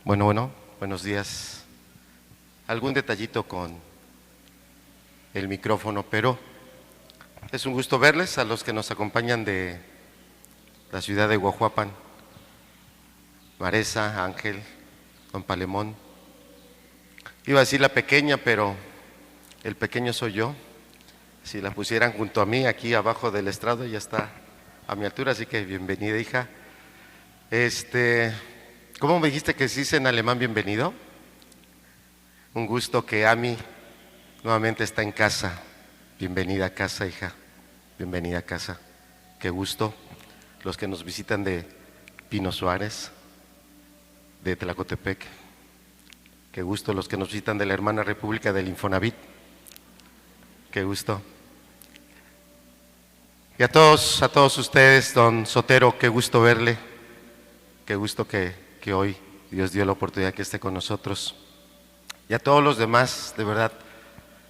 Buenos días. Algún detallito con el micrófono, pero es un gusto verles a los que nos acompañan de la ciudad de Guajuapan, Maresa, Ángel, Don Palemón. Iba a decir la pequeña, pero el pequeño soy yo. Si la pusieran junto a mí, aquí abajo del estrado, ya está a mi altura, así que bienvenida, hija. ¿Cómo me dijiste que se dice en alemán bienvenido? Un gusto que Ami nuevamente está en casa. Bienvenida a casa, hija. Bienvenida a casa. Qué gusto. Los que nos visitan de Pino Suárez, de Tlacotepec. Qué gusto. Los que nos visitan de la hermana República del Infonavit. Qué gusto. Y a todos ustedes, don Sotero, qué gusto verle. Qué gusto que hoy Dios dio la oportunidad que esté con nosotros. Y a todos los demás, de verdad,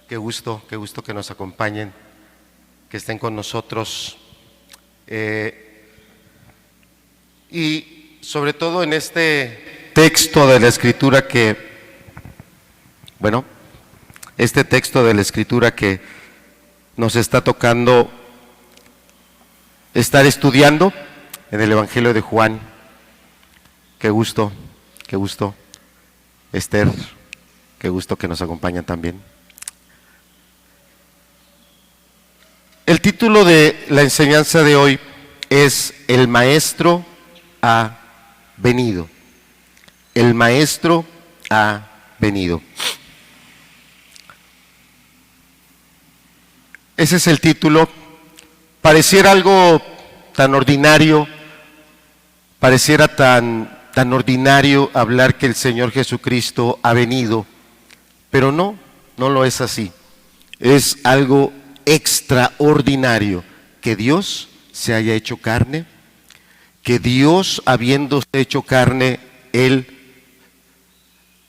qué gusto que nos acompañen, que estén con nosotros. Y sobre todo en este texto de la Escritura este texto de la Escritura que nos está tocando estar estudiando en el Evangelio de Juan. Qué gusto, Esther, qué gusto que nos acompañan también. El título de la enseñanza de hoy es El Maestro ha venido. El Maestro ha venido. Ese es el título. Pareciera algo tan ordinario, pareciera tan ordinario hablar que el Señor Jesucristo ha venido, pero no lo es así. Es algo extraordinario que Dios se haya hecho carne, que Dios, habiéndose hecho carne, Él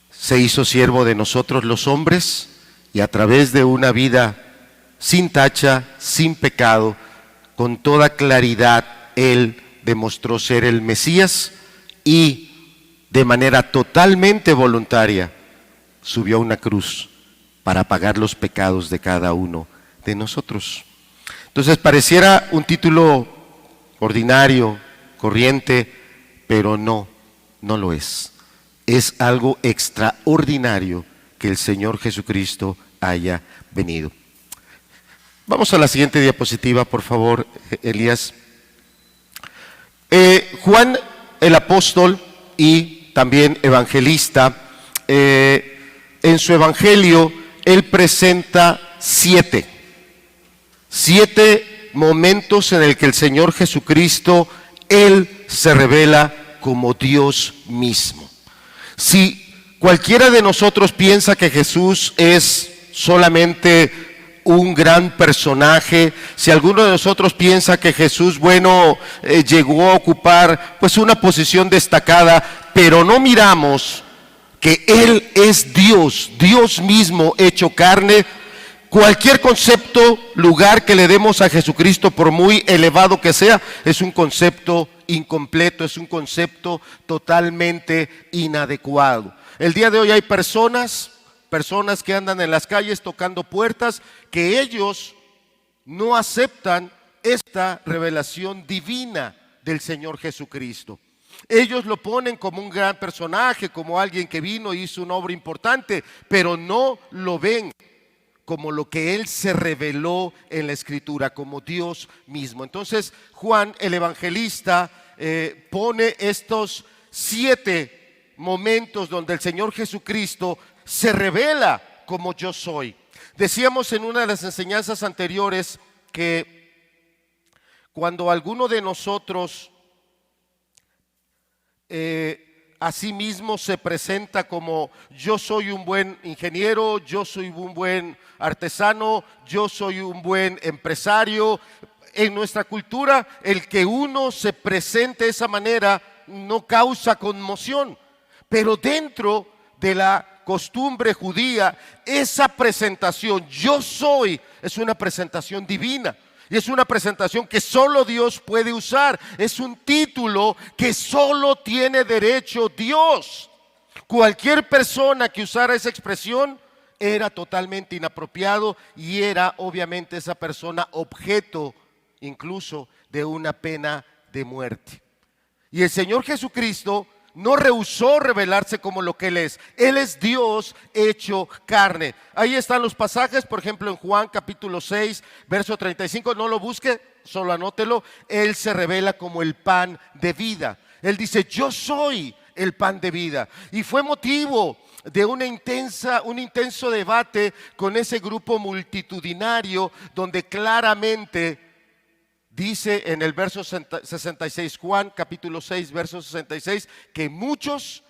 se hizo siervo de nosotros los hombres y a través de una vida sin tacha, sin pecado, con toda claridad, Él demostró ser el Mesías y de manera totalmente voluntaria subió a una cruz para pagar los pecados de cada uno de nosotros. Entonces pareciera un título ordinario, corriente, pero no lo es. Es algo extraordinario que el Señor Jesucristo haya venido. Vamos a la siguiente diapositiva, por favor, Elías. Juan el apóstol y también evangelista, en su evangelio él presenta siete momentos en el que el Señor Jesucristo, Él se revela como Dios mismo. Si cualquiera de nosotros piensa que Jesús es solamente un gran personaje, si alguno de nosotros piensa que Jesús, llegó a ocupar pues una posición destacada, pero no miramos que Él es Dios, Dios mismo hecho carne, cualquier concepto, lugar que le demos a Jesucristo, por muy elevado que sea, es un concepto incompleto, es un concepto totalmente inadecuado. El día de hoy hay personas que andan en las calles tocando puertas, que ellos no aceptan esta revelación divina del Señor Jesucristo. Ellos lo ponen como un gran personaje, como alguien que vino y hizo una obra importante, pero no lo ven como lo que Él se reveló en la Escritura, como Dios mismo. Entonces Juan el evangelista pone estos 7 momentos donde el Señor Jesucristo se revela como yo soy. Decíamos en una de las enseñanzas anteriores que cuando alguno de nosotros a sí mismo se presenta como yo soy un buen ingeniero, yo soy un buen artesano, yo soy un buen empresario, en nuestra cultura el que uno se presente de esa manera no causa conmoción, pero dentro de la costumbre judía, esa presentación, yo soy, es una presentación divina. Y es una presentación que solo Dios puede usar. Es un título que solo tiene derecho Dios. Cualquier persona que usara esa expresión era totalmente inapropiado y era obviamente esa persona objeto incluso de una pena de muerte. Y el Señor Jesucristo no rehusó revelarse como lo que Él es. Él es Dios hecho carne. Ahí están los pasajes, por ejemplo en Juan capítulo 6, verso 35, no lo busque, solo anótelo. Él se revela como el pan de vida. Él dice, yo soy el pan de vida. Y fue motivo de un intenso debate con ese grupo multitudinario donde claramente dice en el verso 66, Juan capítulo 6, verso 66, que muchos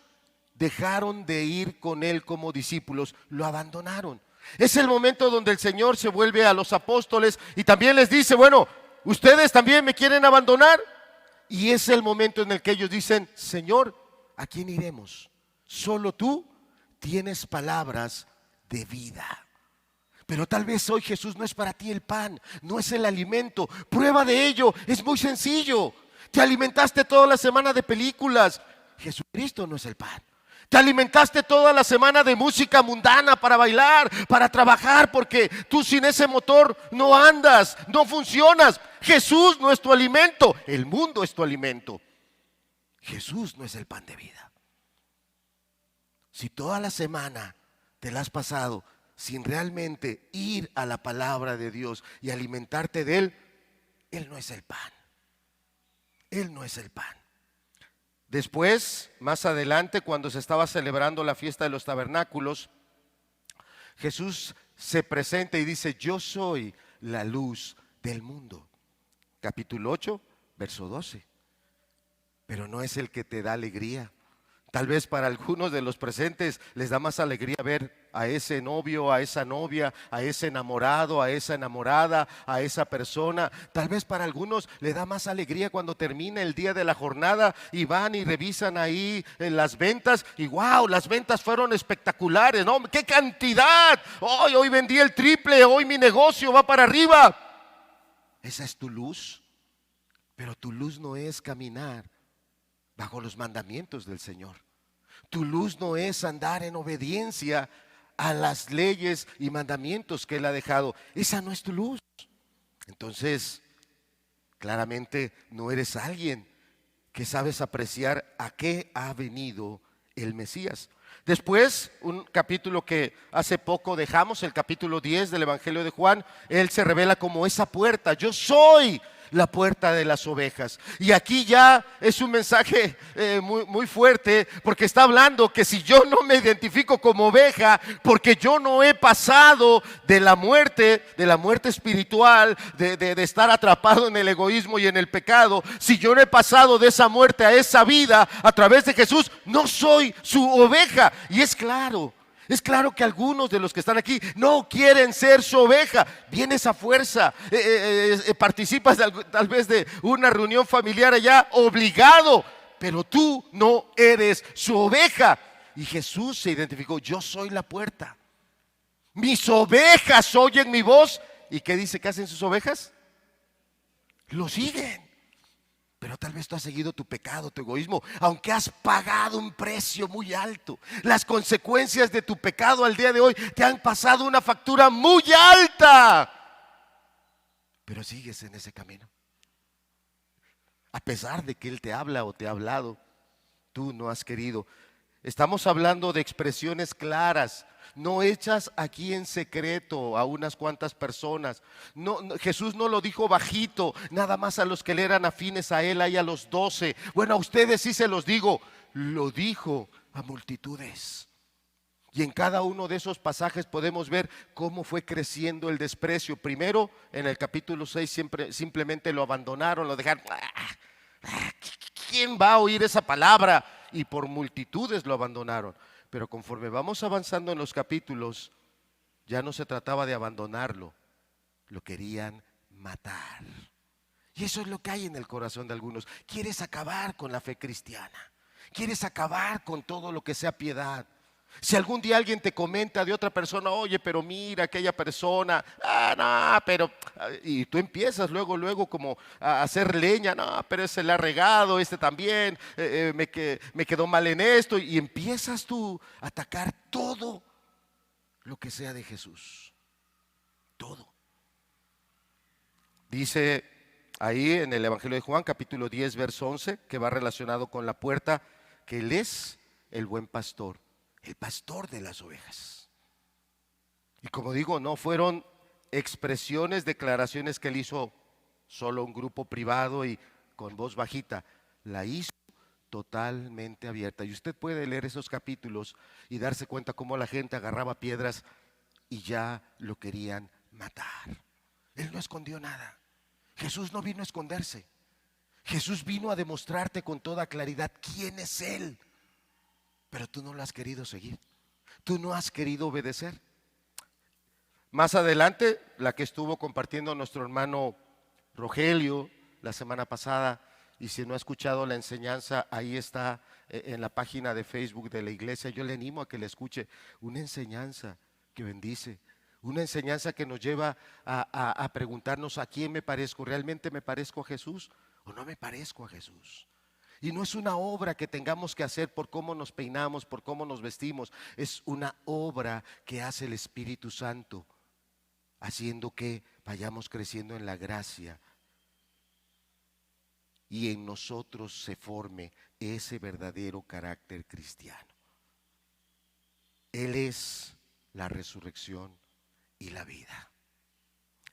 dejaron de ir con él como discípulos, lo abandonaron. Es el momento donde el Señor se vuelve a los apóstoles y también les dice, bueno, ¿ustedes también me quieren abandonar? Y es el momento en el que ellos dicen, Señor, ¿a quién iremos? Solo tú tienes palabras de vida. Pero tal vez hoy Jesús no es para ti el pan, no es el alimento. Prueba de ello, es muy sencillo. Te alimentaste toda la semana de películas. Jesucristo no es el pan. Te alimentaste toda la semana de música mundana para bailar, para trabajar, porque tú sin ese motor no andas, no funcionas. Jesús no es tu alimento, el mundo es tu alimento. Jesús no es el pan de vida. Si toda la semana te la has pasado sin realmente ir a la palabra de Dios y alimentarte de Él, Él no es el pan. Él no es el pan. Después, más adelante, cuando se estaba celebrando la fiesta de los tabernáculos, Jesús se presenta y dice, yo soy la luz del mundo. Capítulo 8, verso 12. Pero no es el que te da alegría. Tal vez para algunos de los presentes les da más alegría ver a ese novio, a esa novia, a ese enamorado, a esa enamorada, a esa persona. Tal vez para algunos le da más alegría cuando termina el día de la jornada y van y revisan ahí en las ventas y wow, las ventas fueron espectaculares, ¿no? ¡Qué cantidad! Hoy vendí el triple, hoy mi negocio va para arriba. Esa es tu luz, pero tu luz no es caminar bajo los mandamientos del Señor. Tu luz no es andar en obediencia a las leyes y mandamientos que Él ha dejado. Esa no es tu luz. Entonces, claramente no eres alguien que sabes apreciar a qué ha venido el Mesías. Después, un capítulo que hace poco dejamos, el capítulo 10 del Evangelio de Juan, Él se revela como esa puerta. Yo soy la puerta de las ovejas. Y aquí ya es un mensaje muy fuerte, porque está hablando que si yo no me identifico como oveja, porque yo no he pasado de la muerte espiritual, de estar atrapado en el egoísmo y en el pecado, si yo no he pasado de esa muerte a esa vida a través de Jesús, no soy su oveja. Y es claro que algunos de los que están aquí no quieren ser su oveja. Vienes a fuerza, participas tal vez de una reunión familiar allá, obligado, pero tú no eres su oveja. Y Jesús se identificó, yo soy la puerta. Mis ovejas oyen mi voz. ¿Y qué dice que hacen sus ovejas? Lo siguen. Pero tal vez tú has seguido tu pecado, tu egoísmo, aunque has pagado un precio muy alto. Las consecuencias de tu pecado al día de hoy te han pasado una factura muy alta. Pero sigues en ese camino. A pesar de que Él te habla o te ha hablado, tú no has querido. Estamos hablando de expresiones claras, no hechas aquí en secreto a unas cuantas personas. Jesús no lo dijo bajito, nada más a los que le eran afines a Él, ahí a los 12. Bueno, a ustedes sí se los digo, lo dijo a multitudes. Y en cada uno de esos pasajes podemos ver cómo fue creciendo el desprecio. Primero, en el capítulo 6 simplemente lo abandonaron, lo dejaron. ¿Quién va a oír esa palabra? Y por multitudes lo abandonaron. Pero conforme vamos avanzando en los capítulos, ya no se trataba de abandonarlo, lo querían matar. Y eso es lo que hay en el corazón de algunos. Quieres acabar con la fe cristiana, quieres acabar con todo lo que sea piedad. Si algún día alguien te comenta de otra persona, oye, pero mira aquella persona, no, pero, y tú empiezas luego como a hacer leña, no, pero ese le ha regado, este también, me quedó mal en esto, y empiezas tú a atacar todo lo que sea de Jesús, todo. Dice ahí en el Evangelio de Juan, capítulo 10, verso 11, que va relacionado con la puerta, que Él es el buen pastor, el pastor de las ovejas. Y como digo, no fueron expresiones, declaraciones que Él hizo solo un grupo privado y con voz bajita, la hizo totalmente abierta. Y usted puede leer esos capítulos y darse cuenta cómo la gente agarraba piedras y ya lo querían matar. Él no escondió nada. Jesús no vino a esconderse. Jesús vino a demostrarte con toda claridad quién es Él. Pero tú no lo has querido seguir. Tú no has querido obedecer. Más adelante, la que estuvo compartiendo nuestro hermano Rogelio la semana pasada, y si no ha escuchado la enseñanza, ahí está en la página de Facebook de la iglesia. Yo le animo a que le escuche. Una enseñanza que bendice. Una enseñanza que nos lleva a preguntarnos a quién me parezco. ¿Realmente me parezco a Jesús o no me parezco a Jesús? Y no es una obra que tengamos que hacer por cómo nos peinamos, por cómo nos vestimos. Es una obra que hace el Espíritu Santo, haciendo que vayamos creciendo en la gracia y en nosotros se forme ese verdadero carácter cristiano. Él es la resurrección y la vida.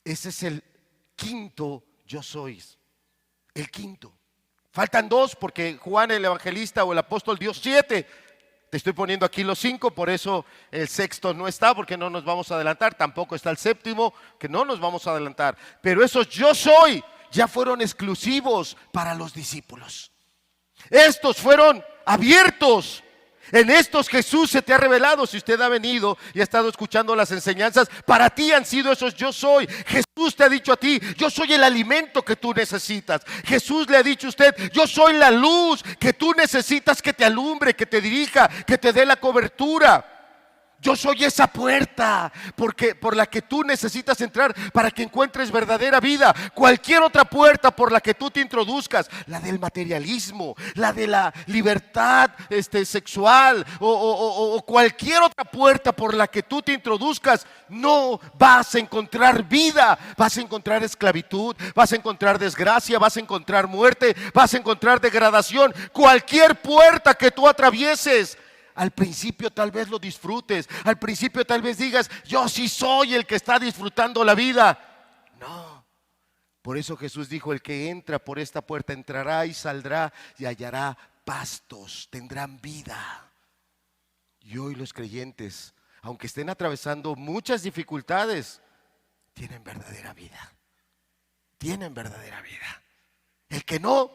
Ese es el quinto yo soy. El quinto. Faltan dos porque Juan el evangelista o el apóstol dio 7. Te estoy poniendo aquí los 5, por eso el sexto no está, porque no nos vamos a adelantar. Tampoco está el séptimo, que no nos vamos a adelantar. Pero esos yo soy ya fueron exclusivos para los discípulos. Estos fueron abiertos. En estos Jesús se te ha revelado. Si usted ha venido y ha estado escuchando las enseñanzas, para ti han sido esos yo soy. Jesús te ha dicho a ti, yo soy el alimento que tú necesitas. Jesús le ha dicho a usted, yo soy la luz que tú necesitas, que te alumbre, que te dirija, que te dé la cobertura. Yo soy esa puerta por la que tú necesitas entrar para que encuentres verdadera vida. Cualquier otra puerta por la que tú te introduzcas, la del materialismo, la de la libertad sexual o cualquier otra puerta por la que tú te introduzcas, no vas a encontrar vida. Vas a encontrar esclavitud, vas a encontrar desgracia, vas a encontrar muerte, vas a encontrar degradación. Cualquier puerta que tú atravieses, al principio tal vez lo disfrutes, al principio tal vez digas, yo sí soy el que está disfrutando la vida. No, por eso Jesús dijo, el que entra por esta puerta entrará y saldrá y hallará pastos, tendrán vida. Y hoy los creyentes, aunque estén atravesando muchas dificultades, tienen verdadera vida. Tienen verdadera vida. El que no,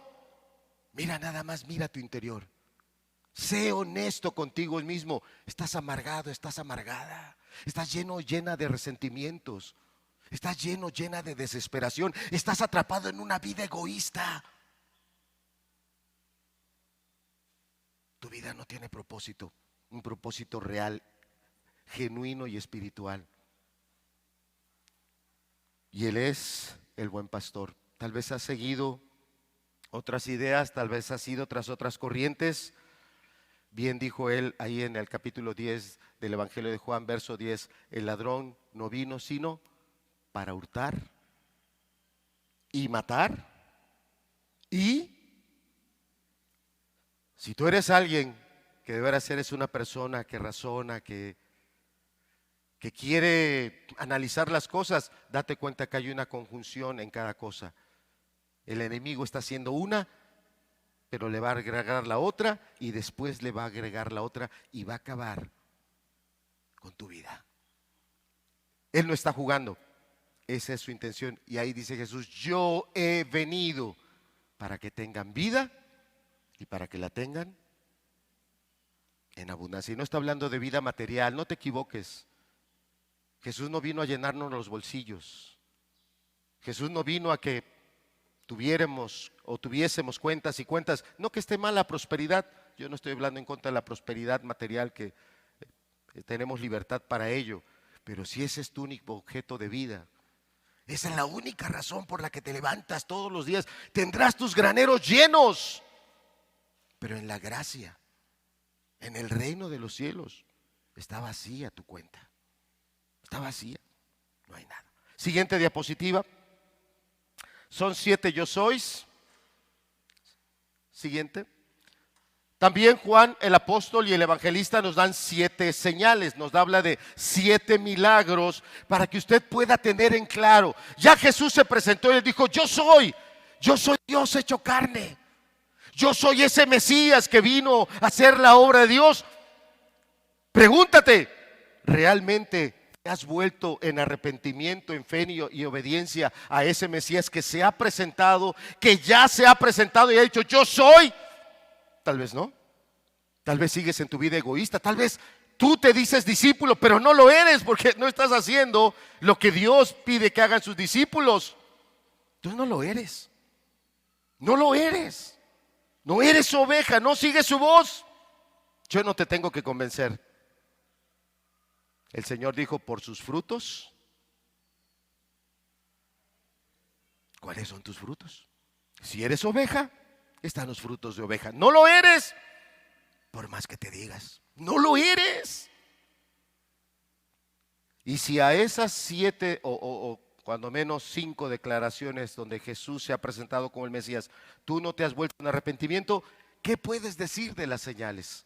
mira nada más, mira tu interior. Sé honesto contigo mismo. Estás amargado, estás amargada. Estás llena de resentimientos. Estás llena de desesperación. Estás atrapado en una vida egoísta. Tu vida no tiene propósito. Un propósito real, genuino y espiritual. Y Él es el buen pastor. Tal vez has seguido otras ideas, tal vez has ido tras otras corrientes. Bien dijo Él ahí en el capítulo 10 del Evangelio de Juan, verso 10, el ladrón no vino sino para hurtar y matar. Y si tú eres alguien que de veras eres una persona que razona, que quiere analizar las cosas, date cuenta que hay una conjunción en cada cosa. El enemigo está haciendo una, pero le va a agregar la otra y después le va a agregar la otra y va a acabar con tu vida. Él no está jugando, esa es su intención. Y ahí dice Jesús, yo he venido para que tengan vida y para que la tengan en abundancia. Y no está hablando de vida material, no te equivoques. Jesús no vino a llenarnos los bolsillos. Jesús no vino a que tuviéramos o tuviésemos cuentas y cuentas. No que esté mal la prosperidad. Yo no estoy hablando en contra de la prosperidad material, que tenemos libertad para ello. Pero si ese es tu único objeto de vida, esa es la única razón por la que te levantas todos los días, tendrás tus graneros llenos. Pero en la gracia, en el reino de los cielos, está vacía tu cuenta. Está vacía, no hay nada. Siguiente diapositiva. Son 7 yo sois. Siguiente. También Juan, el apóstol y el evangelista, nos dan 7 señales, nos habla de 7 milagros para que usted pueda tener en claro. Ya Jesús se presentó y le dijo: yo soy Dios hecho carne. Yo soy ese Mesías que vino a hacer la obra de Dios. Pregúntate, ¿realmente te has vuelto en arrepentimiento, en fe y obediencia a ese Mesías que se ha presentado, que ya se ha presentado y ha dicho: yo soy? Tal vez no. Tal vez sigues en tu vida egoísta. Tal vez tú te dices discípulo, pero no lo eres porque no estás haciendo lo que Dios pide que hagan sus discípulos. Entonces no lo eres. No lo eres. No eres su oveja, no sigues su voz. Yo no te tengo que convencer. El Señor dijo: por sus frutos. ¿Cuáles son tus frutos? Si eres oveja, están los frutos de oveja. No lo eres, por más que te digas, no lo eres. Y si a esas 7 o cuando menos 5 declaraciones donde Jesús se ha presentado como el Mesías, tú no te has vuelto en arrepentimiento, ¿qué puedes decir de las señales?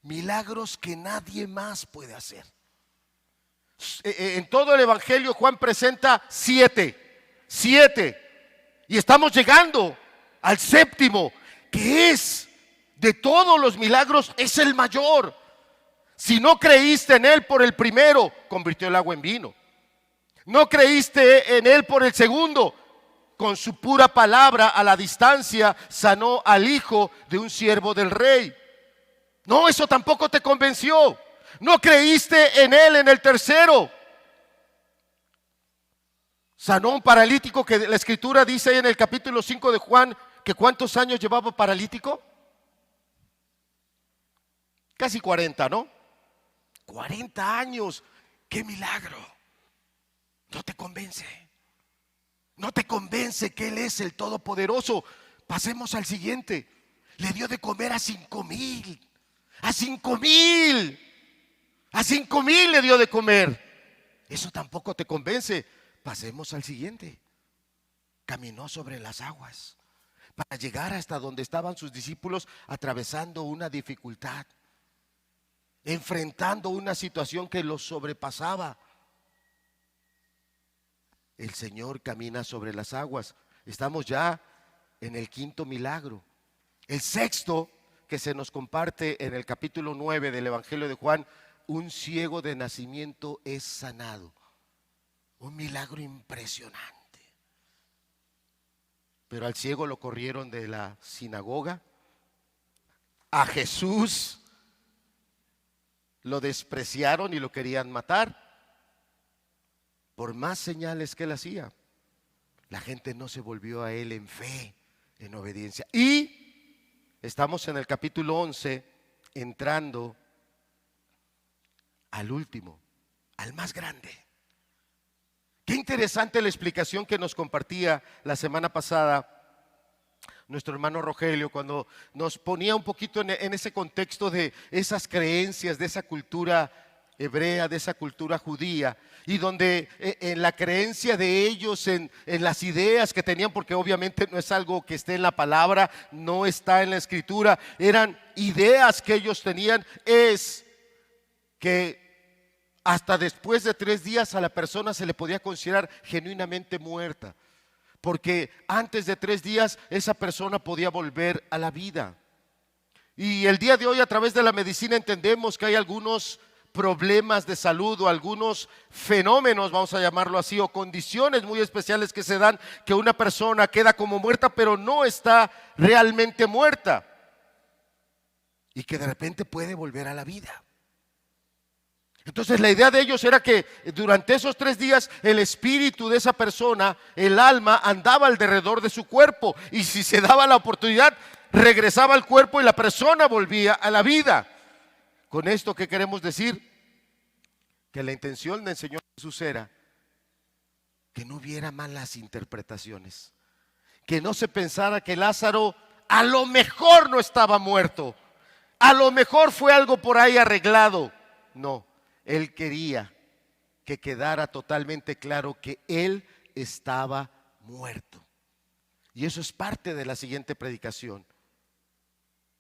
Milagros que nadie más puede hacer. En todo el Evangelio Juan presenta 7, y estamos llegando al 7º, que es de todos los milagros, es el mayor. Si no creíste en él por el primero, convirtió el agua en vino. No creíste en él por el segundo, con su pura palabra a la distancia sanó al hijo de un siervo del rey. No, eso tampoco te convenció. No creíste en él en el tercero. Sanó un paralítico que la escritura dice ahí en el capítulo 5 de Juan que ¿cuántos años llevaba paralítico? Casi 40, ¿no? 40 años. ¡Qué milagro! No te convence. No te convence que Él es el Todopoderoso. Pasemos al siguiente. Le dio de comer a 5,000. A 5,000. A 5,000 le dio de comer. Eso tampoco te convence. Pasemos al siguiente. Caminó sobre las aguas para llegar hasta donde estaban sus discípulos, atravesando una dificultad, enfrentando una situación que los sobrepasaba. El Señor camina sobre las aguas. Estamos ya en el 5º milagro. El 6º que se nos comparte en el capítulo 9 del Evangelio de Juan: un ciego de nacimiento es sanado. Un milagro impresionante. Pero al ciego lo corrieron de la sinagoga. A Jesús lo despreciaron y lo querían matar. Por más señales que él hacía, la gente no se volvió a él en fe, en obediencia. Y estamos en el capítulo 11, entrando al último, al más grande. Qué interesante la explicación que nos compartía la semana pasada nuestro hermano Rogelio, cuando nos ponía un poquito en ese contexto de esas creencias, de esa cultura hebrea, de esa cultura judía, y donde en la creencia de ellos, en las ideas que tenían, porque obviamente no es algo que esté en la palabra, no está en la escritura, eran ideas que ellos tenían, es que hasta después de 3 días a la persona se le podía considerar genuinamente muerta, porque antes de 3 días esa persona podía volver a la vida. Y el día de hoy, a través de la medicina, entendemos que hay algunos problemas de salud o algunos fenómenos, vamos a llamarlo así, o condiciones muy especiales que se dan, que una persona queda como muerta pero no está realmente muerta, y que de repente puede volver a la vida. Entonces la idea de ellos era que durante esos 3 días el espíritu de esa persona, el alma, andaba alrededor de su cuerpo, y si se daba la oportunidad regresaba al cuerpo y la persona volvía a la vida. Con esto, ¿qué queremos decir? que la intención del Señor Jesús era que no hubiera malas interpretaciones, que no se pensara que Lázaro a lo mejor no estaba muerto, a lo mejor fue algo por ahí arreglado. No, Él quería que quedara totalmente claro que Él estaba muerto. Y eso es parte de la siguiente predicación.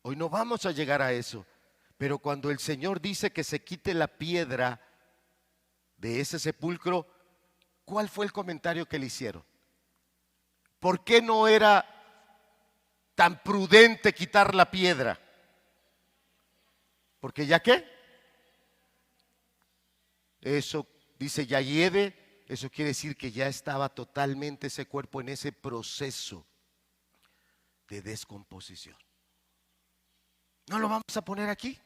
Hoy no vamos a llegar a eso, pero cuando el Señor dice que se quite la piedra de ese sepulcro, ¿cuál fue el comentario que le hicieron? ¿Por qué no era tan prudente quitar la piedra? Porque ya qué, eso dice ya hiede. Eso quiere decir que ya estaba totalmente ese cuerpo en ese proceso de descomposición. No lo vamos a poner aquí.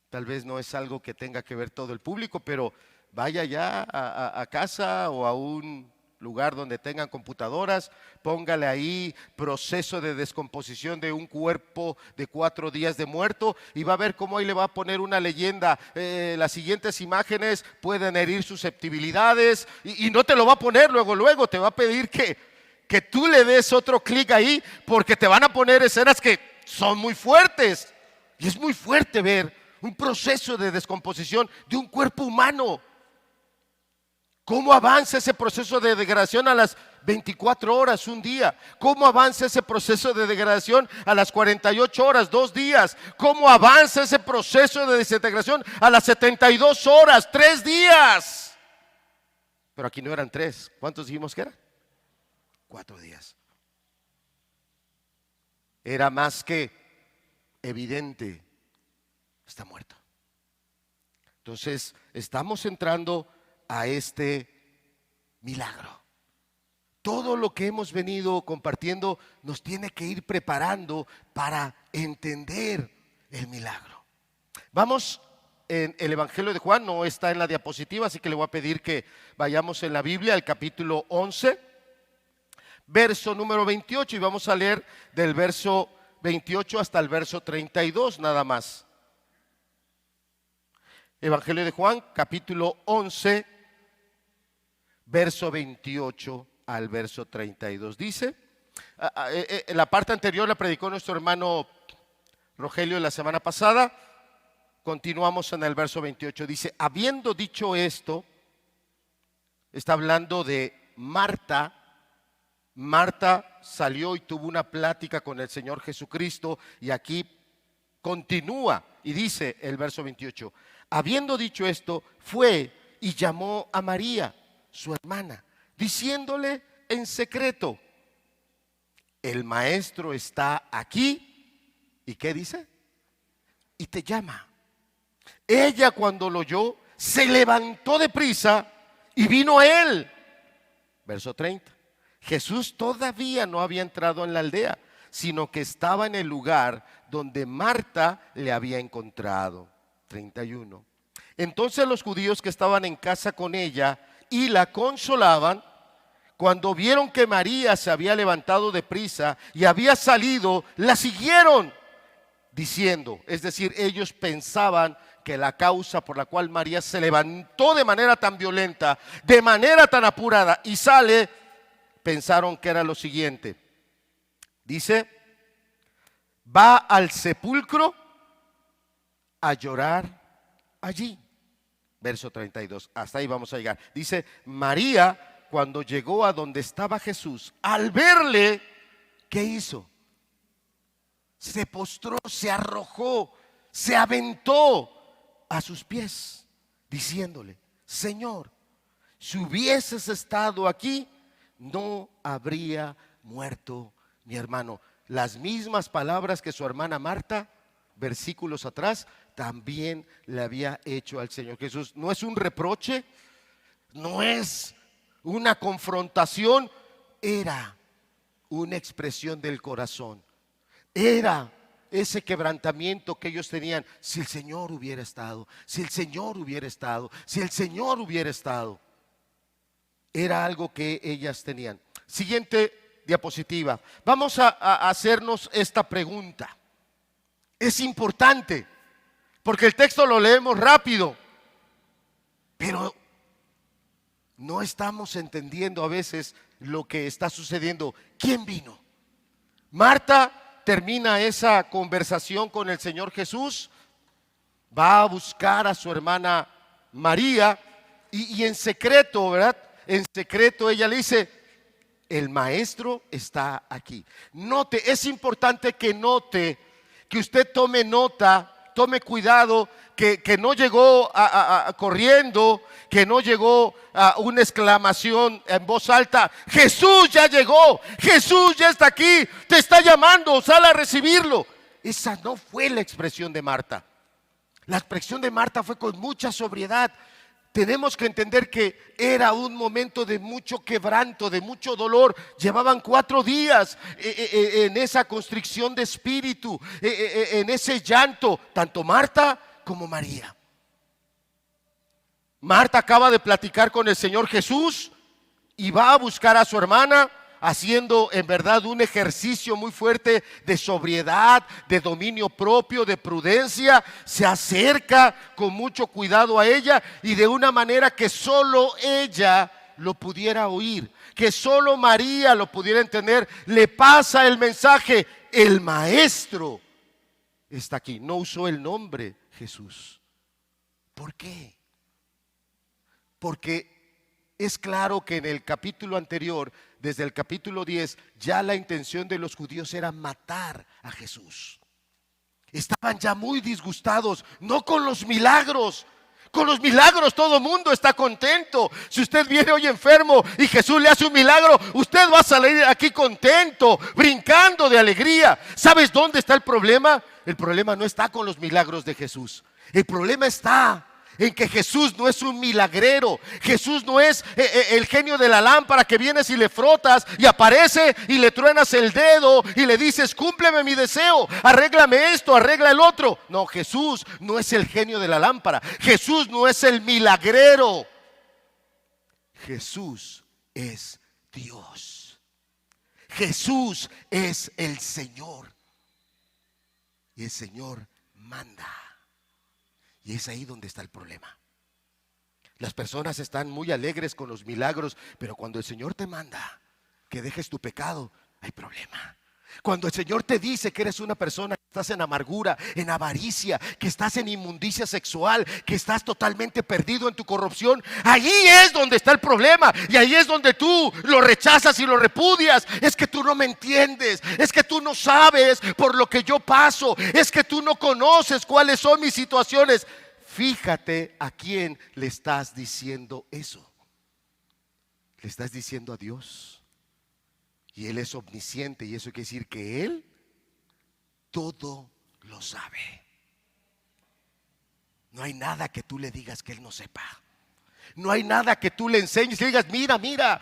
Tal vez no es algo que tenga que ver todo el público, pero vaya ya a casa o a un lugar donde tengan computadoras, póngale ahí proceso de descomposición de un cuerpo de 4 días de muerto y va a ver cómo ahí le va a poner una leyenda. Las siguientes imágenes pueden herir susceptibilidades y no te lo va a poner luego, te va a pedir que tú le des otro clic ahí porque te van a poner escenas que son muy fuertes. Y es muy fuerte ver un proceso de descomposición de un cuerpo humano. ¿Cómo avanza ese proceso de degradación a las 24 horas, un día? ¿Cómo avanza ese proceso de degradación a las 48 horas, 2 días? ¿Cómo avanza ese proceso de desintegración a las 72 horas, 3 días? Pero aquí no eran 3. ¿Cuántos dijimos que eran? 4 días. Era más que evidente, está muerto. Entonces, estamos entrando a este milagro. Todo lo que hemos venido compartiendo nos tiene que ir preparando para entender el milagro. Vamos en el Evangelio de Juan, no está en la diapositiva, así que le voy a pedir que vayamos en la Biblia al capítulo 11, verso número 28, y vamos a leer del verso 28 hasta el verso 32 nada más. Evangelio de Juan, capítulo 11, verso 28 al verso 32. Dice, la parte anterior la predicó nuestro hermano Rogelio la semana pasada. Continuamos en el verso 28. Dice, habiendo dicho esto, está hablando de Marta. Marta salió y tuvo una plática con el Señor Jesucristo, y aquí continúa y dice el verso 28, habiendo dicho esto, fue y llamó a María, su hermana, diciéndole en secreto, el maestro está aquí. ¿Y qué dice? Y te llama. Ella, cuando lo oyó, se levantó de prisa y vino a él. Verso 30. Jesús todavía no había entrado en la aldea, sino que estaba en el lugar donde Marta le había encontrado. 31. Entonces los judíos que estaban en casa con ella y la consolaban, cuando vieron que María se había levantado de prisa y había salido, la siguieron diciendo, es decir, ellos pensaban que la causa por la cual María se levantó de manera tan violenta, de manera tan apurada y sale, pensaron que era lo siguiente. Dice, va al sepulcro a llorar allí. Verso 32, hasta ahí vamos a llegar. Dice, María, cuando llegó a donde estaba Jesús, al verle, ¿qué hizo? Se postró, se arrojó, se aventó a sus pies, diciéndole, Señor, si hubieses estado aquí, no habría muerto mi hermano. Las mismas palabras que su hermana Marta, versículos atrás, también le había hecho al Señor Jesús. No es un reproche, no es una confrontación, era una expresión del corazón. Era ese quebrantamiento que ellos tenían. Si el Señor hubiera estado, si el Señor hubiera estado, si el Señor hubiera estado. Era algo que ellas tenían. Siguiente diapositiva. Vamos a hacernos esta pregunta. Es importante, porque el texto lo leemos rápido. Pero no estamos entendiendo a veces lo que está sucediendo. ¿Quién vino? Marta termina esa conversación con el Señor Jesús, va a buscar a su hermana María y en secreto, ¿verdad? En secreto ella le dice: el maestro está aquí. Note, es importante que note, que usted tome nota, tome cuidado, que no llegó corriendo, que no llegó a una exclamación en voz alta: Jesús ya llegó, Jesús ya está aquí, te está llamando, sal a recibirlo. Esa no fue la expresión de Marta. La expresión de Marta fue con mucha sobriedad. Tenemos que entender que era un momento de mucho quebranto, de mucho dolor. Llevaban 4 días en esa constricción de espíritu, en ese llanto, tanto Marta como María. Marta acaba de platicar con el Señor Jesús y va a buscar a su hermana, haciendo en verdad un ejercicio muy fuerte de sobriedad, de dominio propio, de prudencia. Se acerca con mucho cuidado a ella y de una manera que solo ella lo pudiera oír, que solo María lo pudiera entender. Le pasa el mensaje: el maestro está aquí. No usó el nombre Jesús. ¿Por qué? Porque es claro que en el capítulo anterior, desde el capítulo 10, ya la intención de los judíos era matar a Jesús. Estaban ya muy disgustados, no con los milagros. Con los milagros todo el mundo está contento. Si usted viene hoy enfermo y Jesús le hace un milagro, usted va a salir aquí contento, brincando de alegría. ¿Sabes dónde está el problema? El problema no está con los milagros de Jesús. El problema está en que Jesús no es un milagrero. Jesús no es el genio de la lámpara que vienes y le frotas y aparece y le truenas el dedo y le dices: cúmpleme mi deseo, arréglame esto, arregla el otro. No, Jesús no es el genio de la lámpara. Jesús no es el milagrero. Jesús es Dios. Jesús es el Señor. Y el Señor manda. Y es ahí donde está el problema. Las personas están muy alegres con los milagros, pero cuando el Señor te manda que dejes tu pecado, hay problema. Cuando el Señor te dice que eres una persona que estás en amargura, en avaricia, que estás en inmundicia sexual, que estás totalmente perdido en tu corrupción, ahí es donde está el problema. Y ahí es donde tú lo rechazas y lo repudias. Es que tú no me entiendes, es que tú no sabes por lo que yo paso, es que tú no conoces cuáles son mis situaciones. Fíjate a quién le estás diciendo eso. Le estás diciendo a Dios. Y Él es omnisciente, y eso quiere decir que Él todo lo sabe. No hay nada que tú le digas que Él no sepa. No hay nada que tú le enseñes y le digas: mira,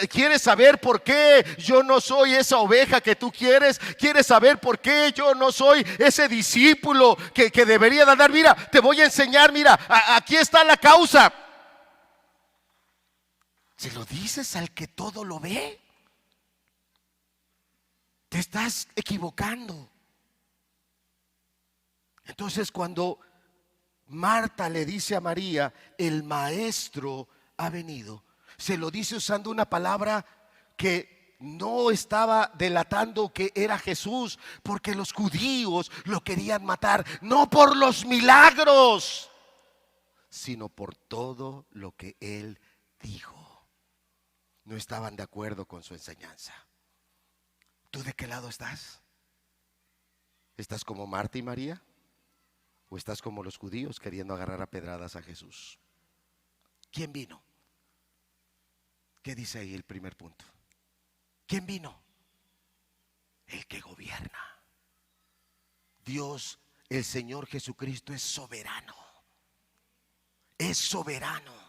¿quieres saber por qué yo no soy esa oveja que tú quieres? ¿Quieres saber por qué yo no soy ese discípulo que debería de dar? Mira, te voy a enseñar, mira, aquí está la causa. ¿Se lo dices al que todo lo ve? Te estás equivocando. Entonces, cuando Marta le dice a María: el maestro ha venido, se lo dice usando una palabra que no estaba delatando que era Jesús, porque los judíos lo querían matar, no por los milagros, sino por todo lo que Él dijo. No estaban de acuerdo con su enseñanza. ¿Tú de qué lado estás? ¿Estás como Marta y María? ¿O estás como los judíos queriendo agarrar a pedradas a Jesús? ¿Quién vino? ¿Qué dice ahí el primer punto? ¿Quién vino? El que gobierna. Dios, el Señor Jesucristo, es soberano. Es soberano.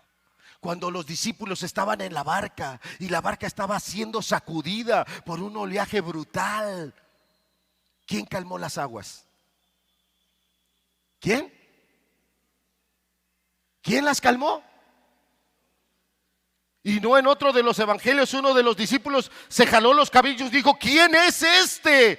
Cuando los discípulos estaban en la barca y la barca estaba siendo sacudida por un oleaje brutal, ¿quién calmó las aguas? ¿Quién? ¿Quién las calmó? Y no en otro de los evangelios, uno de los discípulos se jaló los cabellos y dijo: ¿quién es este?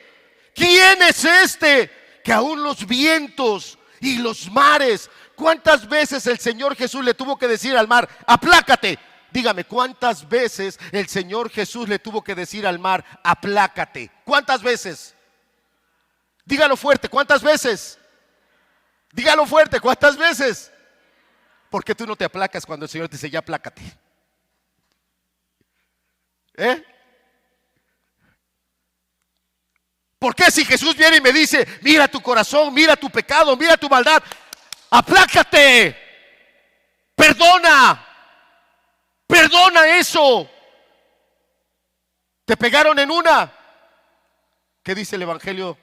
¿Quién es este? Que aún los vientos y los mares ¿cuántas veces el Señor Jesús le tuvo que decir al mar, aplácate? Dígame, ¿cuántas veces el Señor Jesús le tuvo que decir al mar, aplácate? ¿Cuántas veces? Dígalo fuerte, ¿cuántas veces? Dígalo fuerte, ¿cuántas veces? ¿Por qué tú no te aplacas cuando el Señor te dice, ya aplácate? ¿Por qué si Jesús viene y me dice, mira tu corazón, mira tu pecado, mira tu maldad, aplácate, perdona eso? Te pegaron en una. ¿Qué dice el evangelio?